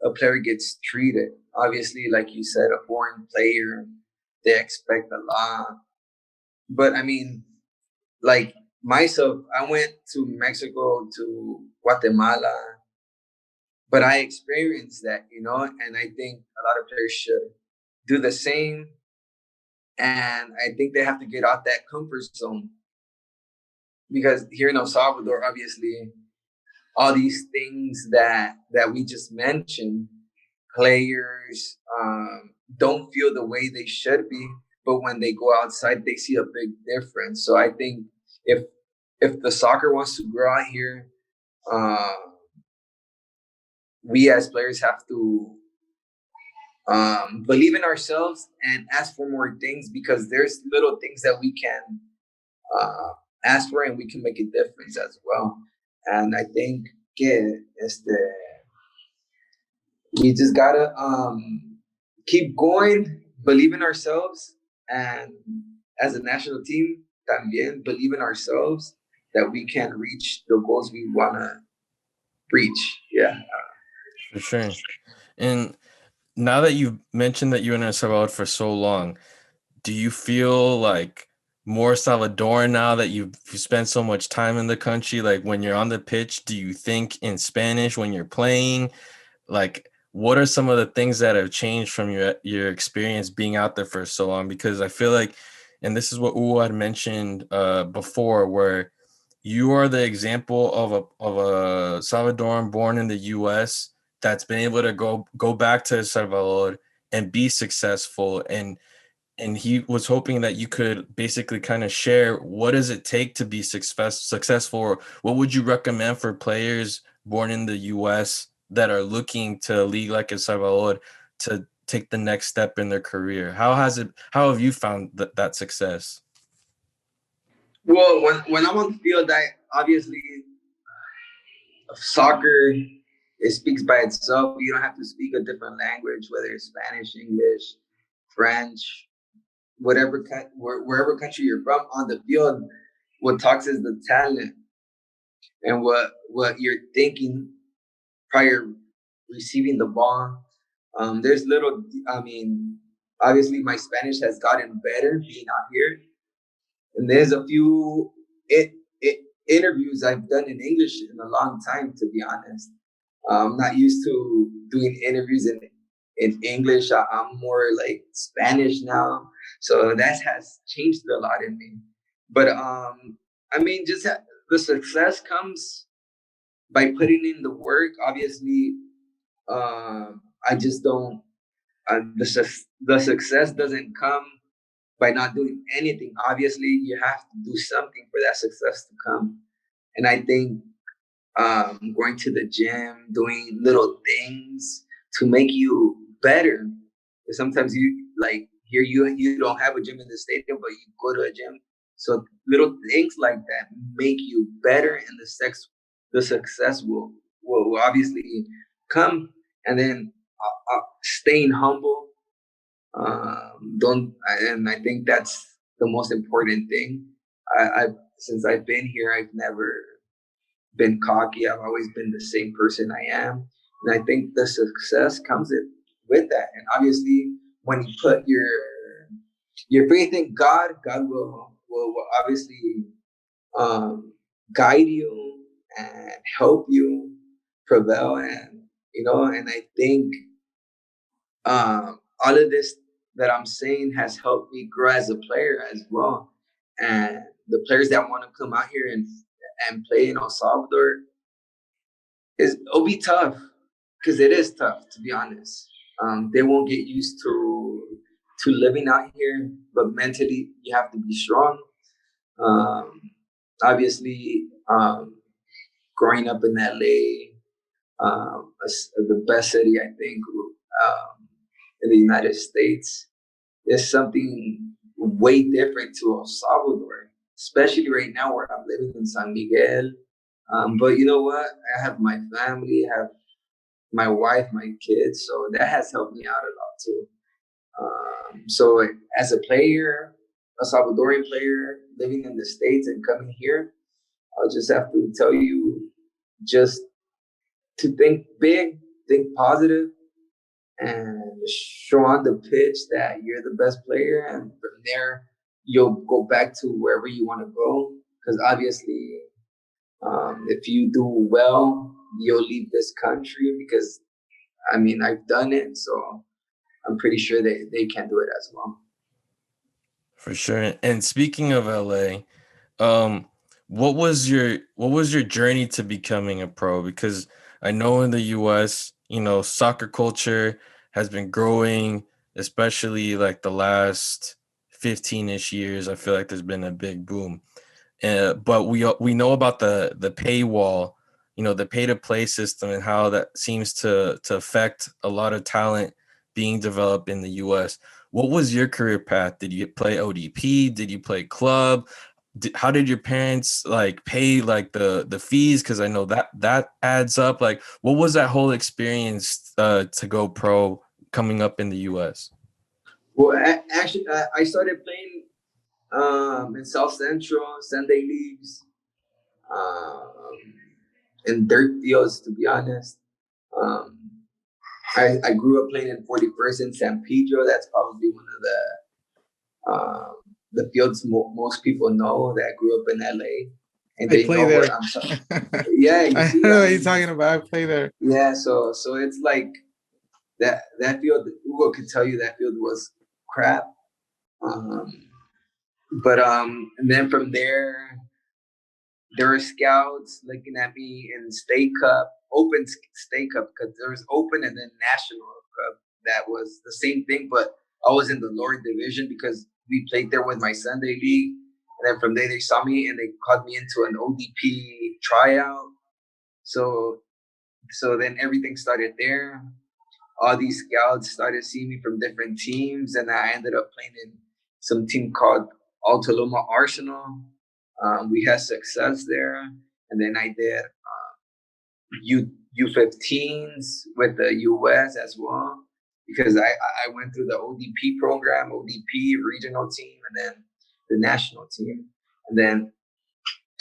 a player gets treated. Obviously, like you said, a foreign player, they expect a lot. But I mean, like myself, I went to Mexico, to Guatemala, but I experienced that, and I think a lot of players should do the same. And I think they have to get out that comfort zone, because here in El Salvador, obviously, all these things that we just mentioned, players don't feel the way they should be, but when they go outside, they see a big difference. So I think if the soccer wants to grow out here, we as players have to believe in ourselves and ask for more things, because there's little things that we can ask for, and we can make a difference as well. And I think we just gotta keep going, believe in ourselves, and as a national team, también believe in ourselves, that we can reach the goals we wanna reach. Yeah. For sure. And now that you've mentioned that you're in El Salvador for so long, do you feel like more Salvadoran now that you've spent so much time in the country? Like when you're on the pitch, do you think in Spanish when you're playing? Like, what are some of the things that have changed from your experience being out there for so long? Because I feel like, and this is what Hugo had mentioned before, where you are the example of a Salvadoran born in the U.S. that's been able to go back to El Salvador and be successful. And he was hoping that you could basically kind of share what does it take to be successful, or what would you recommend for players born in the U.S. that are looking to a league like El Salvador to take the next step in their career? How have you found that success? Well, when I'm on the field, I obviously soccer, it speaks by itself. You don't have to speak a different language, whether it's Spanish, English, French, wherever country you're from. On the field, what talks is the talent and what you're thinking prior receiving the ball. There's little. I mean, obviously, my Spanish has gotten better being out here, and there's a few interviews I've done in English in a long time. To be honest, I'm not used to doing interviews in English. I'm more like Spanish now, so that has changed a lot in me. But I mean, the success comes by putting in the work. Obviously, I just don't. The success doesn't come by not doing anything. Obviously, you have to do something for that success to come. And I think going to the gym, doing little things to make you better. Sometimes you like here you don't have a gym in the stadium, but you go to a gym. So little things like that make you better, and the success will obviously come. And then staying humble. Don't and I think that's the most important thing. I since I've been here, I've never been cocky. I've always been the same person I am, and I think the success comes with that. And obviously, when you put your faith in God, God will obviously guide you and help you prevail. And and I think all of this that I'm saying has helped me grow as a player as well. And the players that want to come out here and play in El Salvador, it'll be tough because it is tough, to be honest. They won't get used to living out here, but mentally you have to be strong. Um, Obviously, growing up in LA, the best city I think in the United States, is something way different to El Salvador, especially right now where I'm living in San Miguel. But you know what? I have my family, I have my wife, my kids, so that has helped me out a lot too. So as a player, a Salvadorian player living in the States and coming here, I'll just have to tell you just to think big, think positive, and show on the pitch that you're the best player. And from there, you'll go back to wherever you want to go. Because obviously, if you do well, you'll leave this country. Because, I mean, I've done it. So I'm pretty sure they can do it as well. For sure. And speaking of LA, what was your journey to becoming a pro? Because I know in the US, soccer culture has been growing, especially like the last 15-ish years. I feel like there's been a big boom. But we know about the paywall, the pay to play system, and how that seems to affect a lot of talent being developed in the US. What was your career path? Did you play ODP? Did you play club? How did your parents like pay like the fees? Because I know that adds up. Like, what was that whole experience to go pro coming up in the US? Well, actually, I started playing in South Central Sunday leagues. Um, in dirt fields, to be honest. I grew up playing in 41st in San Pedro. That's probably one of the fields most people know that grew up in LA. And I they play know there. where I'm sorry. Yeah, you I see, know what you're talking about. I play there. yeah, so it's like that field, Hugo could tell you that field was crap. But and then from there were scouts looking at me in State Cup, Open State Cup, because there was Open and then National Cup. That was the same thing, but I was in the lower division because we played there with my Sunday league. And then from there, they saw me and they called me into an ODP tryout. So then everything started there. All these scouts started seeing me from different teams, and I ended up playing in some team called Altaloma Arsenal. We had success there, and then I did U15s with the US as well, because I went through the ODP program, ODP regional team, and then the national team. And then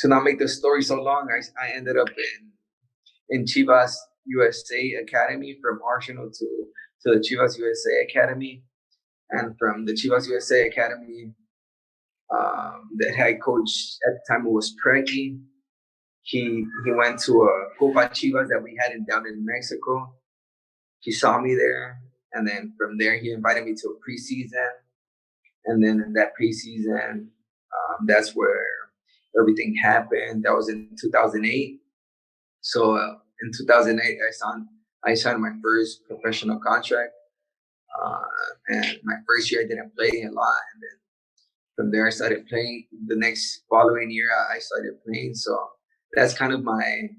to not make the story so long, I ended up in Chivas USA Academy, from Arsenal to the Chivas USA Academy. And from the Chivas USA Academy, the head coach at the time was Pregi. He went to a Copa Chivas that we had down in Mexico. He saw me there, and then from there he invited me to a preseason. And then in that preseason, that's where everything happened. That was in 2008. So in 2008, I signed my first professional contract, and my first year I didn't play a lot, and then from there I started playing. The next following year I started playing. So that's kind of my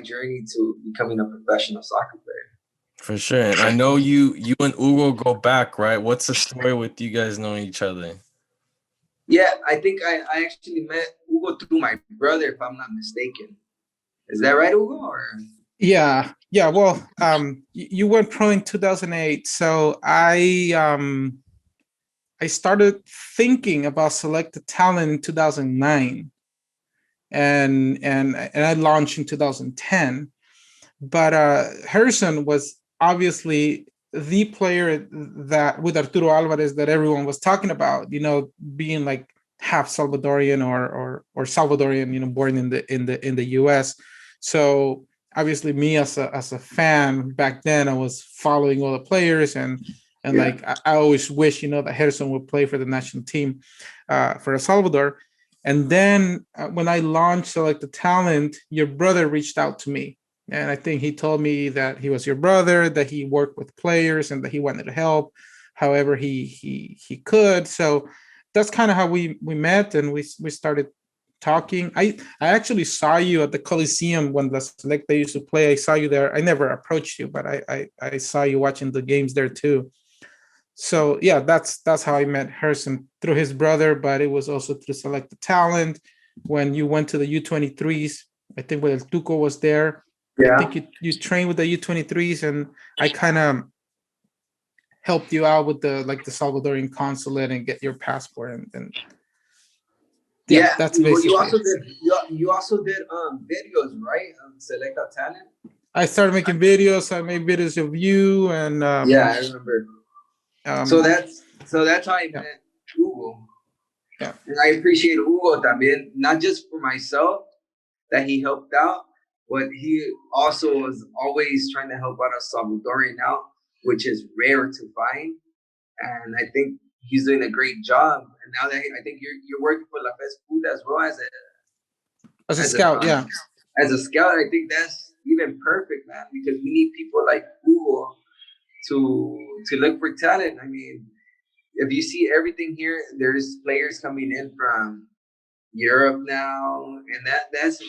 journey to becoming a professional soccer player. For sure. And I know you and Hugo go back, right? What's the story with you guys knowing each other? Yeah, I think I actually met Hugo through my brother, if I'm not mistaken. Is that right, Hugo? Or? Yeah. Well, you went pro in 2008, so I started thinking about selected talent in 2009, and I launched in 2010. But Gerson was obviously the player that, with Arturo Alvarez, that everyone was talking about. Being like half Salvadorian or Salvadorian, born in the U.S. So obviously, me as a fan back then, I was following all the players, and like I always wish that Gerson would play for the national team for El Salvador. And then when I launched Select the Talent, your brother reached out to me. And I think he told me that he was your brother, that he worked with players, and that he wanted to help however he could. So that's kind of how we met, and we started talking. I actually saw you at the Coliseum when the Selecta used to play. I saw you there. I never approached you, but I saw you watching the games there too. So yeah, that's how I met Gerson, through his brother, but it was also through Select the Talent. When you went to the U23s, I think when El Tuco was there, Yeah. I think you trained with the U23s, and I kind of helped you out with the Salvadorian consulate and get your passport, and yeah, that's basically. You also did videos, right? Select a Talent. I started making videos. I made videos of you, and yeah, I remember. So that's how I met Hugo. Yeah, and I appreciate Hugo también, not just for myself that he helped out, but he also was always trying to help out a Salvadorian out, which is rare to find. And I think he's doing a great job. And now that I think you're working for La Fest Food as well as a scout, yeah. As a scout, I think that's even perfect, man, because we need people like Hugo to look for talent. I mean, if you see everything here, there's players coming in from Europe now, and that's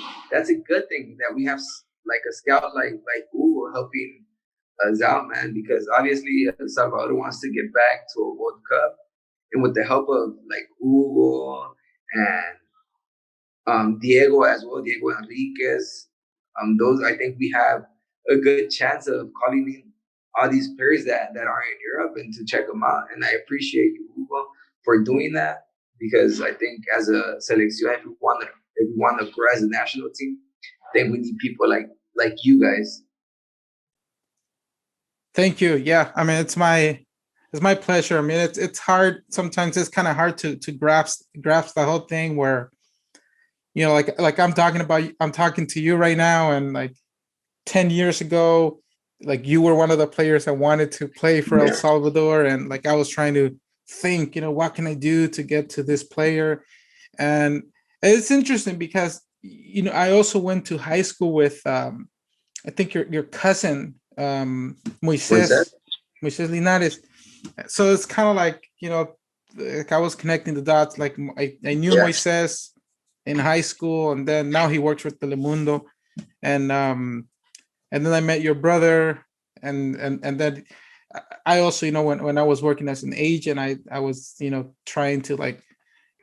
a good thing that we have like a scout like Hugo helping us out, man, because obviously El Salvador wants to get back to a World Cup, and with the help of like Hugo and Diego as well, Diego Enriquez, those, I think we have a good chance of calling in all these players that are in Europe and to check them out. And I appreciate you, Hugo, for doing that, because I think as a selección, if we want to grow as a national team, think we need people like you guys. Thank you. Yeah, I mean, it's my pleasure. I mean, it's hard sometimes. It's kind of hard to grasp the whole thing. Where like I'm talking to you right now, and like 10 years ago, like you were one of the players I wanted to play for El Salvador, and like I was trying to think, what can I do to get to this player, and it's interesting because I also went to high school with I think your cousin Moises Linares. So it's kind of like like I was connecting the dots. Like I knew Moises in high school, and then now he works with Telemundo, and then I met your brother, and then I also when I was working as an agent, I was trying to like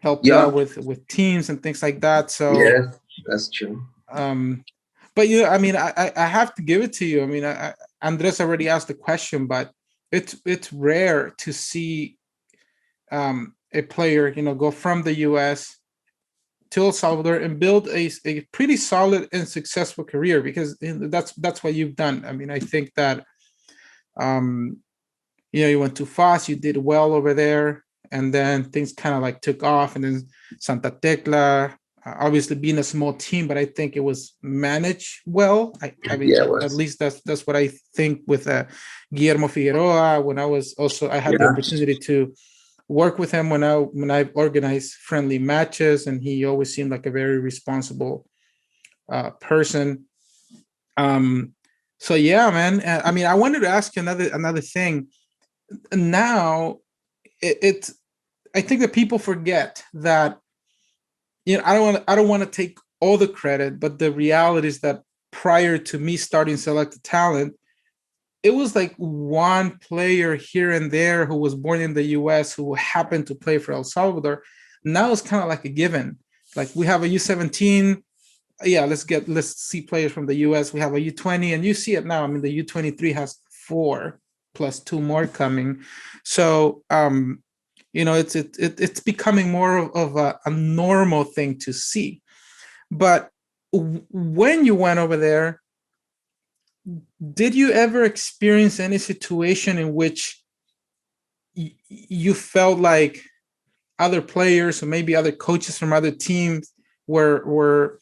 help you out with teams and things like that. So yeah, that's true. But I mean, I have to give it to you. I mean, Andres already asked the question, but it's rare to see a player go from the U.S. to El Salvador and build a pretty solid and successful career, because that's what you've done. I mean, I think that you went too fast, you did well over there, and then things kind of like took off, and then Santa Tecla, obviously being a small team, but I think it was managed well. I mean, at least that's what I think with Guillermo Figueroa. When I had the opportunity to work with him when I organized friendly matches, and he always seemed like a very responsible person. So yeah, man. I mean, I wanted to ask you another thing. Now, it's I think that people forget that I don't want to take all the credit, but the reality is that prior to me starting Selected Talent, it was like one player here and there who was born in the US who happened to play for El Salvador. Now it's kind of like a given. Like we have a U17. Yeah, let's see players from the US. We have a U20, and you see it now. I mean, the U23 has 4 plus 2 more coming. So it's becoming more of a normal thing to see. But when you went over there, did you ever experience any situation in which you felt like other players or maybe other coaches from other teams were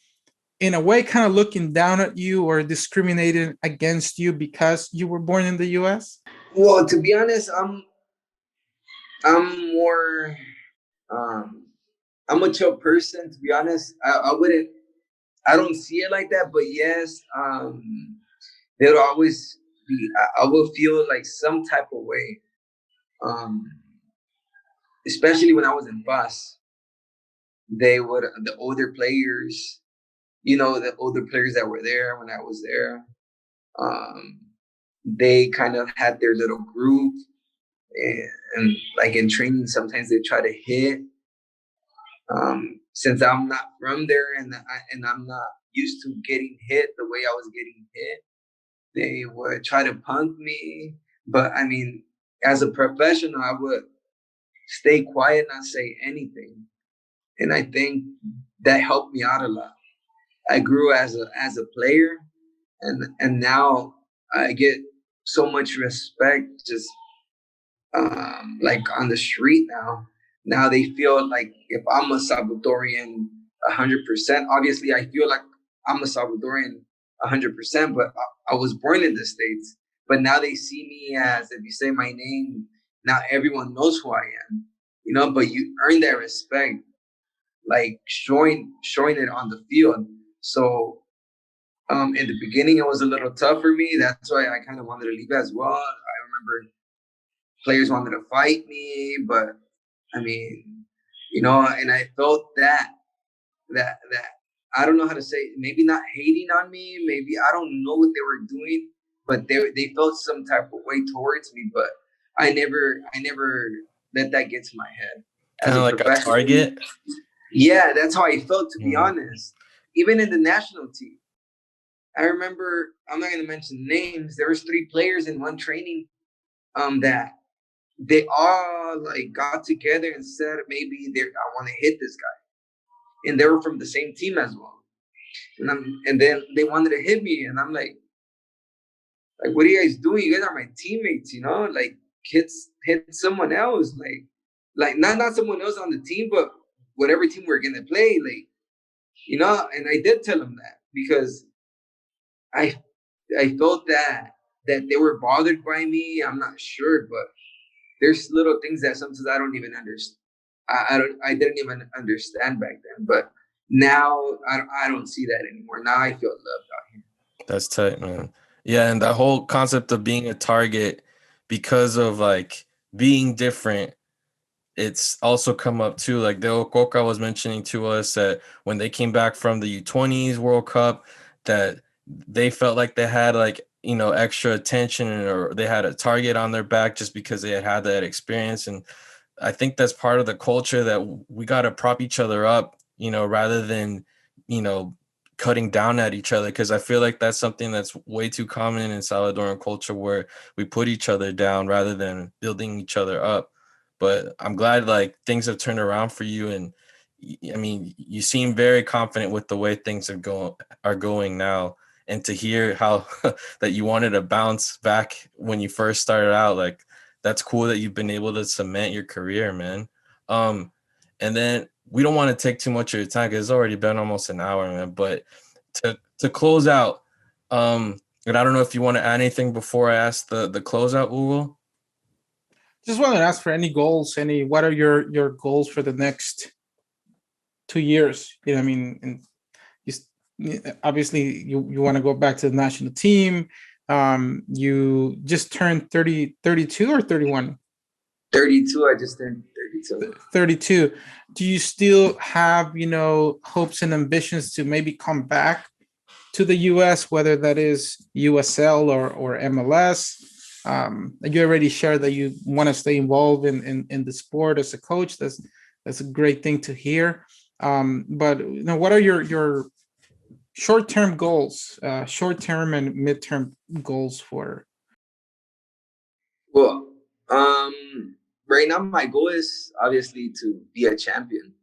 in a way kind of looking down at you or discriminating against you because you were born in the US? Well, to be honest, I'm more I'm a chill person, to be honest. I don't see it like that, but yes, there'll always be I will feel like some type of way. Especially when I was in bus. The older players, the older players that were there when I was there, they kind of had their little group, and like in training, sometimes they try to hit. Since I'm not from there, and I'm not used to getting hit the way I was getting hit, they would try to punk me. But I mean, as a professional, I would stay quiet, not say anything, and I think that helped me out a lot. I grew as a player, and now I get so much respect just like on the street now. Now they feel like if I'm a Salvadorian 100%, obviously I feel like I'm a Salvadorian 100%, but I was born in the States. But now they see me as, if you say my name, now everyone knows who I am, but you earn that respect, like showing it on the field. So in the beginning, it was a little tough for me. That's why I kind of wanted to leave as well. I remember players wanted to fight me, but I mean, and I felt that I don't know how to say, maybe not hating on me, maybe I don't know what they were doing, but they felt some type of way towards me, but I never let that get to my head. Kind of like a target. Yeah, that's how I felt, to be honest. Even in the national team, I remember, I'm not going to mention names. There was 3 players in one training that they all like got together and said maybe I want to hit this guy, and they were from the same team as well. And then they wanted to hit me, and I'm like, what are you guys doing? You guys are my teammates, you know? Like, hit someone else, like not someone else on the team, but whatever team we're gonna play, like, you know. And I did tell them that because I felt that they were bothered by me. I'm not sure, but there's little things that sometimes I don't even understand. I didn't even understand back then, but now I don't see that anymore. Now I feel loved out here. That's tight, man. Yeah, and that whole concept of being a target because of like being different, it's also come up too. Like Deo Coca was mentioning to us that when they came back from the U20s World Cup, that they felt like they had like, you know, extra attention or they had a target on their back just because they had that experience. And I think that's part of the culture that we got to prop each other up, you know, rather than, you know, cutting down at each other. Cause I feel like that's something that's way too common in Salvadoran culture where we put each other down rather than building each other up. But I'm glad like things have turned around for you. And I mean, you seem very confident with the way things are going now. And to hear how that you wanted to bounce back when you first started out, like, that's cool that you've been able to cement your career, man. And then we don't want to take too much of your time because it's already been almost an hour, man. But to close out, and I don't know if you want to add anything before I ask the closeout, Hugo. Just wanted to ask for any goals. What are your goals for the next 2 years? You know, I mean, and obviously you want to go back to the national team. You just turned 32 or 31? 32. I just turned 32. 32. Do you still have, you know, hopes and ambitions to maybe come back to the US, whether that is USL or MLS? You already shared that you want to stay involved in the sport as a coach. That's a great thing to hear. But you know, what are your short-term goals, short-term and mid-term goals for? Well, right now my goal is obviously to be a champion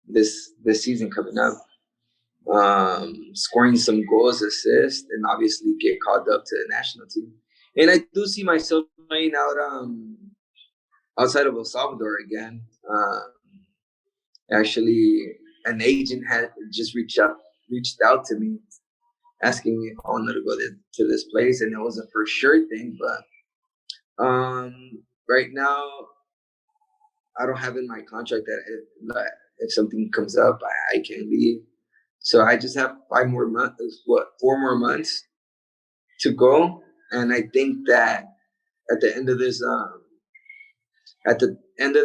this season coming up. Scoring some goals, assists, and obviously get called up to the national team. And I do see myself playing out outside of El Salvador again. Actually, an agent had just reached out to me asking me if I wanted to go to this place, and it was a for sure thing. But right now, I don't have in my contract that if something comes up, I can leave. So I just have 4 more months to go, and I think that at the end of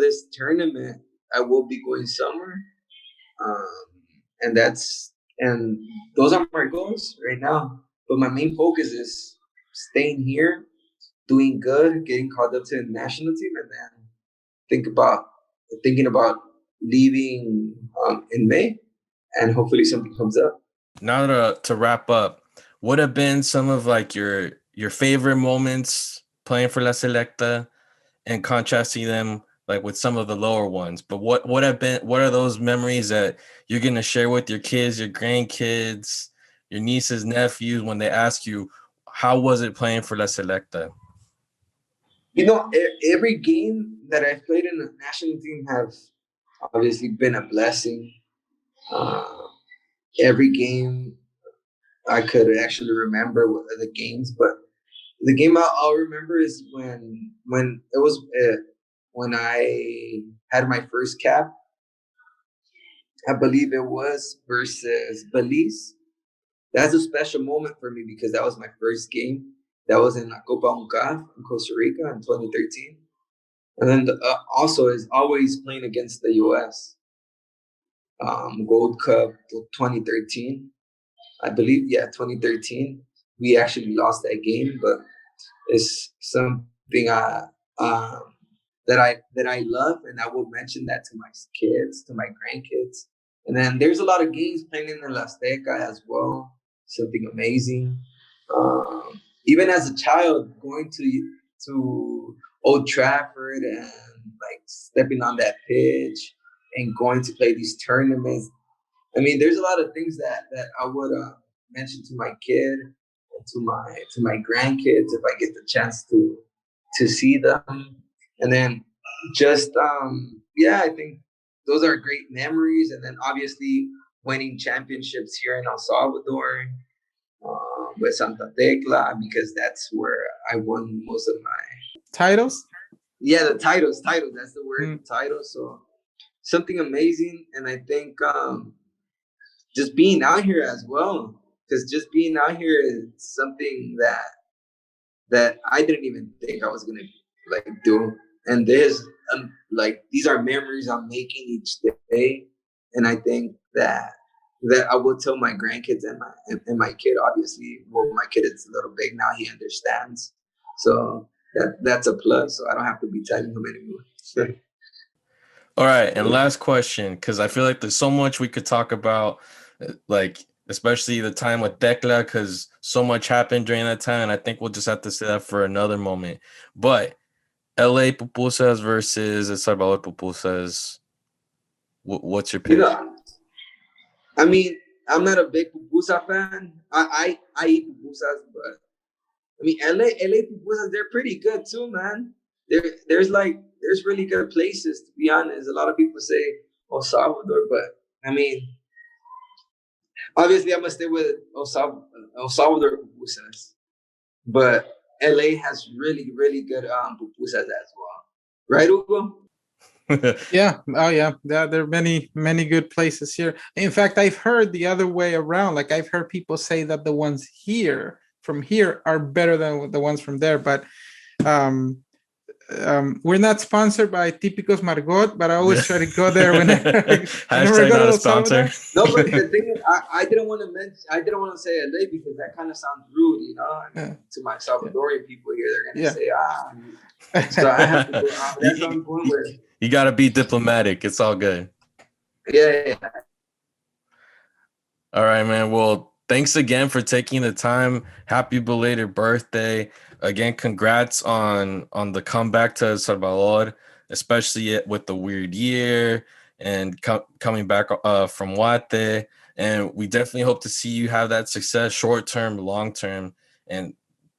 this tournament, I will be going somewhere, and those are my goals right now. But my main focus is staying here, doing good, getting called up to the national team, and then thinking about leaving in May, and hopefully something comes up. Now to wrap up, what have been some of like your favorite moments playing for La Selecta and contrasting them like with some of the lower ones? But what are those memories that you're gonna share with your kids, your grandkids, your nieces, nephews when they ask you how was it playing for La Selecta? You know, every game that I've played in the national team have obviously been a blessing. Every game I could actually remember the games, but the game I'll remember is when it was when I had my first cap. I believe it was versus Belize. That's a special moment for me because that was my first game. That was in La Copa UNCAF in Costa Rica in 2013. And then also is always playing against the U.S. Gold Cup 2013. I believe, 2013. We actually lost that game, but it's something that I love, and I will mention that to my kids, to my grandkids. And then there's a lot of games playing in the Azteca as well. Something amazing. Even as a child, going to Old Trafford and like stepping on that pitch and going to play these tournaments. I mean, there's a lot of things that I would mention to my kid and to my grandkids if I get the chance to see them. And then just I think those are great memories. And then obviously winning championships here in El Salvador with Santa Tecla, because that's where I won most of my Titles? yeah, the titles. That's the word, titles. So something amazing. And I think just being out here as well, because just being out here is something that I didn't even think I was gonna like do. And there's like these are memories I'm making each day, and I think that I will tell my grandkids and my kid. Obviously, well, my kid is a little big now; he understands, so that's a plus. So I don't have to be telling him anymore. All right, and last question, because I feel like there's so much we could talk about, like especially the time with Tecla, because so much happened during that time, and I think we'll just have to say that for another moment. But LA Pupusas versus El Salvador Pupusas, what's your pick? I mean, I'm not a big pupusa fan. I eat pupusas, but I mean, LA pupusas, they're pretty good too, man. There's really good places, to be honest. A lot of people say El Salvador, but I mean, obviously I'm gonna stay with El Salvador pupusas. But LA has really, really good pupusas as well. Right, Hugo? Yeah. Oh, yeah. There are many good places here. In fact, I've heard the other way around. Like I've heard people say that the ones from here are better than the ones from there. But we're not sponsored by Típicos Margot, but I always try to go there whenever I go to El Salvador. No, but the thing is, I didn't want to say LA because that kind of sounds rude, you know. To my Salvadorian people here, they're gonna say So I have to go. That's the point where you gotta be diplomatic. It's all good. Yeah. All right, man. Well, thanks again for taking the time. Happy belated birthday. Again, congrats on the comeback to El Salvador, especially with the weird year and coming back from Guate. And we definitely hope to see you have that success short-term, long-term. And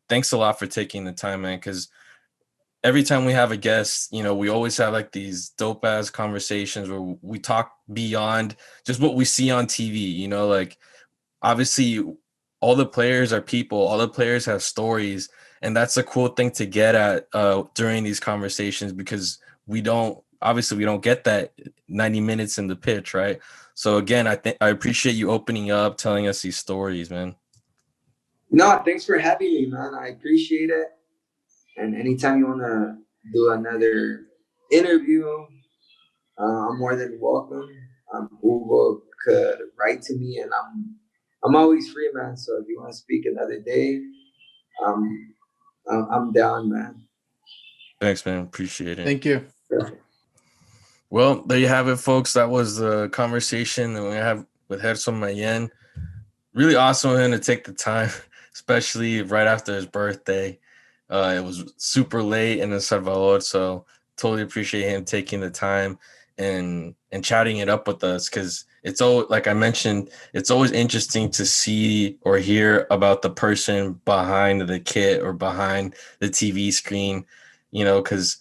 thanks a lot for taking the time, man, because every time we have a guest, you know, we always have like these dope ass conversations where we talk beyond just what we see on TV, you know, like obviously all the players are people, all the players have stories. And that's a cool thing to get at during these conversations, because we don't get that 90 minutes in the pitch, right? So again, I appreciate you opening up, telling us these stories, man. No, thanks for having me, man. I appreciate it. And anytime you want to do another interview, I'm more than welcome. Hugo could write to me, and I'm always free, man. So if you want to speak another day, I'm down, man. Thanks, man. Appreciate it. Thank you. Perfect. Well, there you have it, folks. That was the conversation that we have with Gerson Mayén. Really awesome of him to take the time, especially right after his birthday. It was super late in El Salvador, so totally appreciate him taking the time and chatting it up with us, because it's all, like I mentioned, it's always interesting to see or hear about the person behind the kit or behind the TV screen, you know, because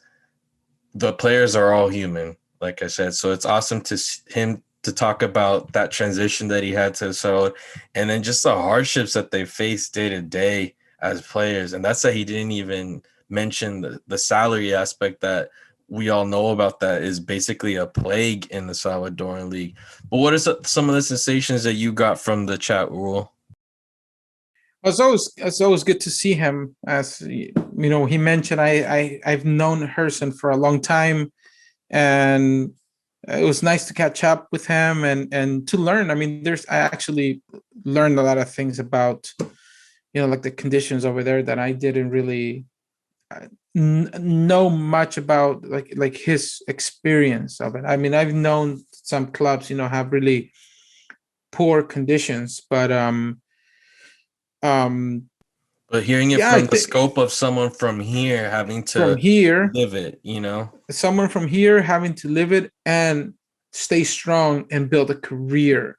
the players are all human, like I said. So it's awesome to him to talk about that transition that he had to so, and then just the hardships that they face day to day as players. And that's that he didn't even mention the salary aspect that we all know about, that is basically a plague in the Salvadoran league. But what are some of the sensations that you got from the chat, Rule? It's always good to see him. As you know, he mentioned I've known Gerson for a long time, and it was nice to catch up with him and to learn. I mean, I actually learned a lot of things about, you know, like the conditions over there that I didn't really know much about, like his experience of it. I mean, I've known some clubs, you know, have really poor conditions, but but hearing it from the scope of someone from here having to live it, you know, someone from here having to live it and stay strong and build a career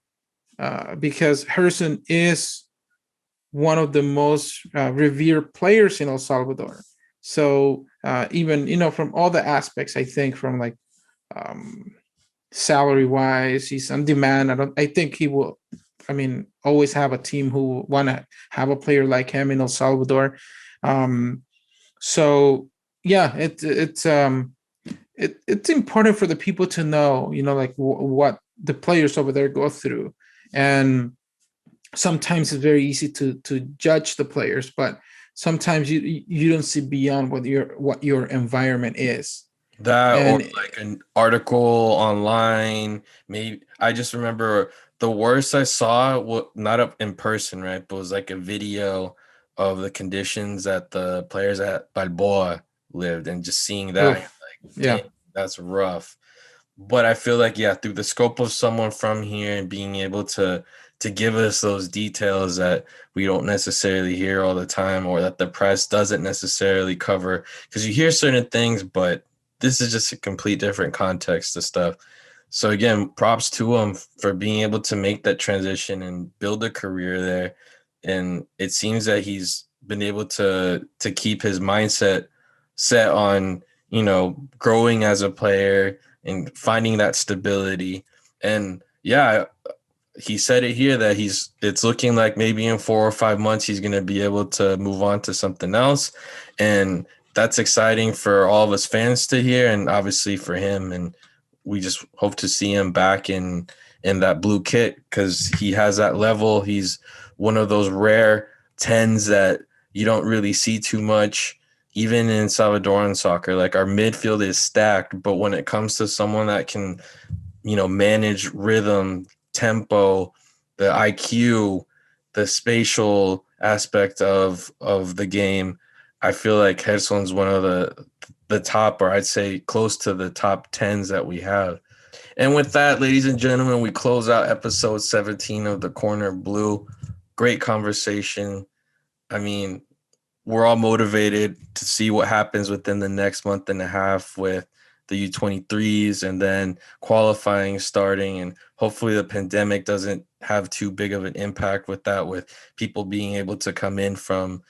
because Gerson is one of the most revered players in El Salvador. So even, from all the aspects, I think from like salary wise, he's on demand. I think he will, always have a team who want to have a player like him in El Salvador. So yeah, it's important for the people to know, like what the players over there go through. And sometimes it's very easy to judge the players, but sometimes you don't see beyond what your environment is. Or like an article online. Maybe I just remember the worst I saw, not up in person, right? But it was like a video of the conditions that the players at Balboa lived, and just seeing that, like, yeah, that's rough. But I feel like, yeah, through the scope of someone from here and being able to give us those details that we don't necessarily hear all the time, or that the press doesn't necessarily cover, because you hear certain things, but this is just a complete different context of stuff. So again, props to him for being able to make that transition and build a career there. And it seems that he's been able to keep his mindset set on, growing as a player and finding that stability. And yeah, he said it here that it's looking like maybe in 4 or 5 months he's going to be able to move on to something else. And that's exciting for all of us fans to hear, and obviously for him. And we just hope to see him back in that blue kit, because he has that level. He's one of those rare 10s that you don't really see too much, even in Salvadoran soccer. Like, our midfield is stacked, but when it comes to someone that can, manage rhythm, tempo, the IQ, the spatial aspect of the game, I feel like Gerson's one of the top, or I'd say close to the top 10s that we have. And with that, ladies and gentlemen, we close out episode 17 of the Corner Blue. Great conversation. We're all motivated to see what happens within the next month and a half with the U23s, and then qualifying starting, and hopefully the pandemic doesn't have too big of an impact with that, with people being able to come in from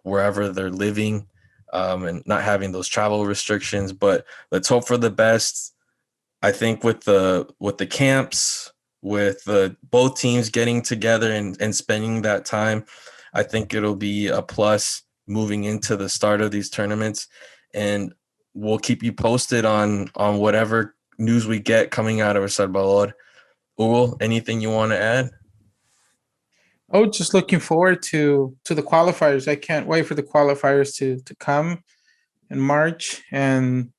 wherever they're living, and not having those travel restrictions. But let's hope for the best. I think with the camps, with both teams getting together and spending that time, I think it'll be a plus moving into the start of these tournaments. And we'll keep you posted on whatever news we get coming out of El Salvador. Hugo, anything you want to add? Oh, just looking forward to the qualifiers. I can't wait for the qualifiers to come in March. And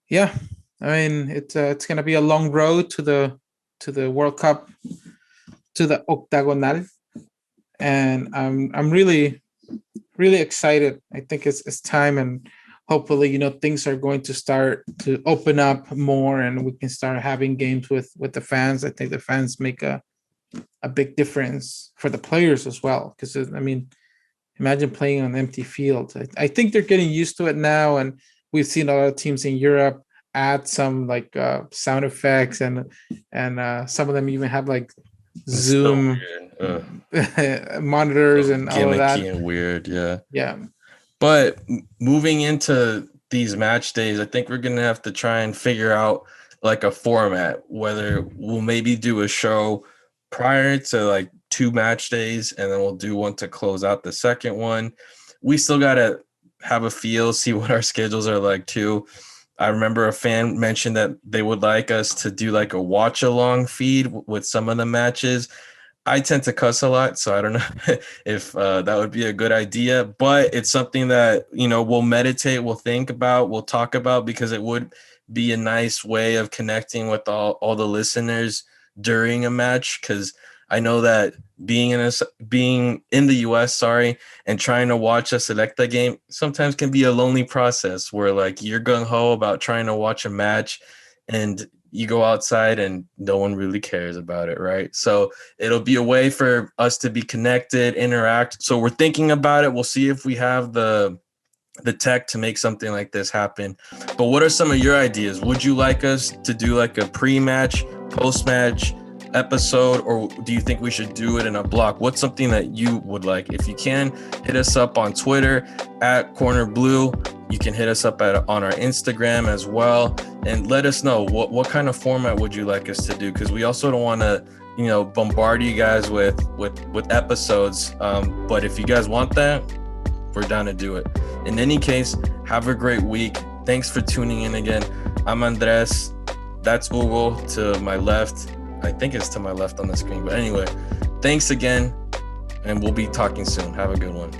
yeah, it's gonna be a long road to the World Cup, to the Octagonal, and I'm really, really excited. I think it's time, and hopefully, things are going to start to open up more, and we can start having games with the fans. I think the fans make a big difference for the players as well, because imagine playing on an empty field. I think they're getting used to it now, and we've seen a lot of teams in Europe add some like sound effects, and some of them even have like Zoom monitors and all of that. Gimmicky and weird, yeah. But moving into these match days, I think we're gonna have to try and figure out like a format, whether we'll maybe do a show prior to like 2 match days, and then we'll do one to close out the second one. We still gotta have a feel, see what our schedules are like too. I remember a fan mentioned that they would like us to do like a watch along feed with some of the matches. I tend to cuss a lot, so I don't know if that would be a good idea, but it's something that, we'll meditate, we'll think about, we'll talk about, because it would be a nice way of connecting with all the listeners during a match. Because I know that being in the US, and trying to watch a Selecta game sometimes can be a lonely process, where like you're gung-ho about trying to watch a match and you go outside and no one really cares about it, right? So it'll be a way for us to be connected, interact. So we're thinking about it. We'll see if we have the tech to make something like this happen. But what are some of your ideas? Would you like us to do like a pre-match, post-match episode, or do you think we should do it in a block? What's something that you would like? If you can, hit us up on Twitter at CornerBlue. You can hit us up on our Instagram as well, and let us know what kind of format would you like us to do, because we also don't want to bombard you guys with episodes, but if you guys want that, we're down to do it. In any case, have a great week. Thanks for tuning in again. I'm Andres. That's Hugo to my left. I think it's to my left on the screen, but anyway, thanks again, and we'll be talking soon. Have a good one.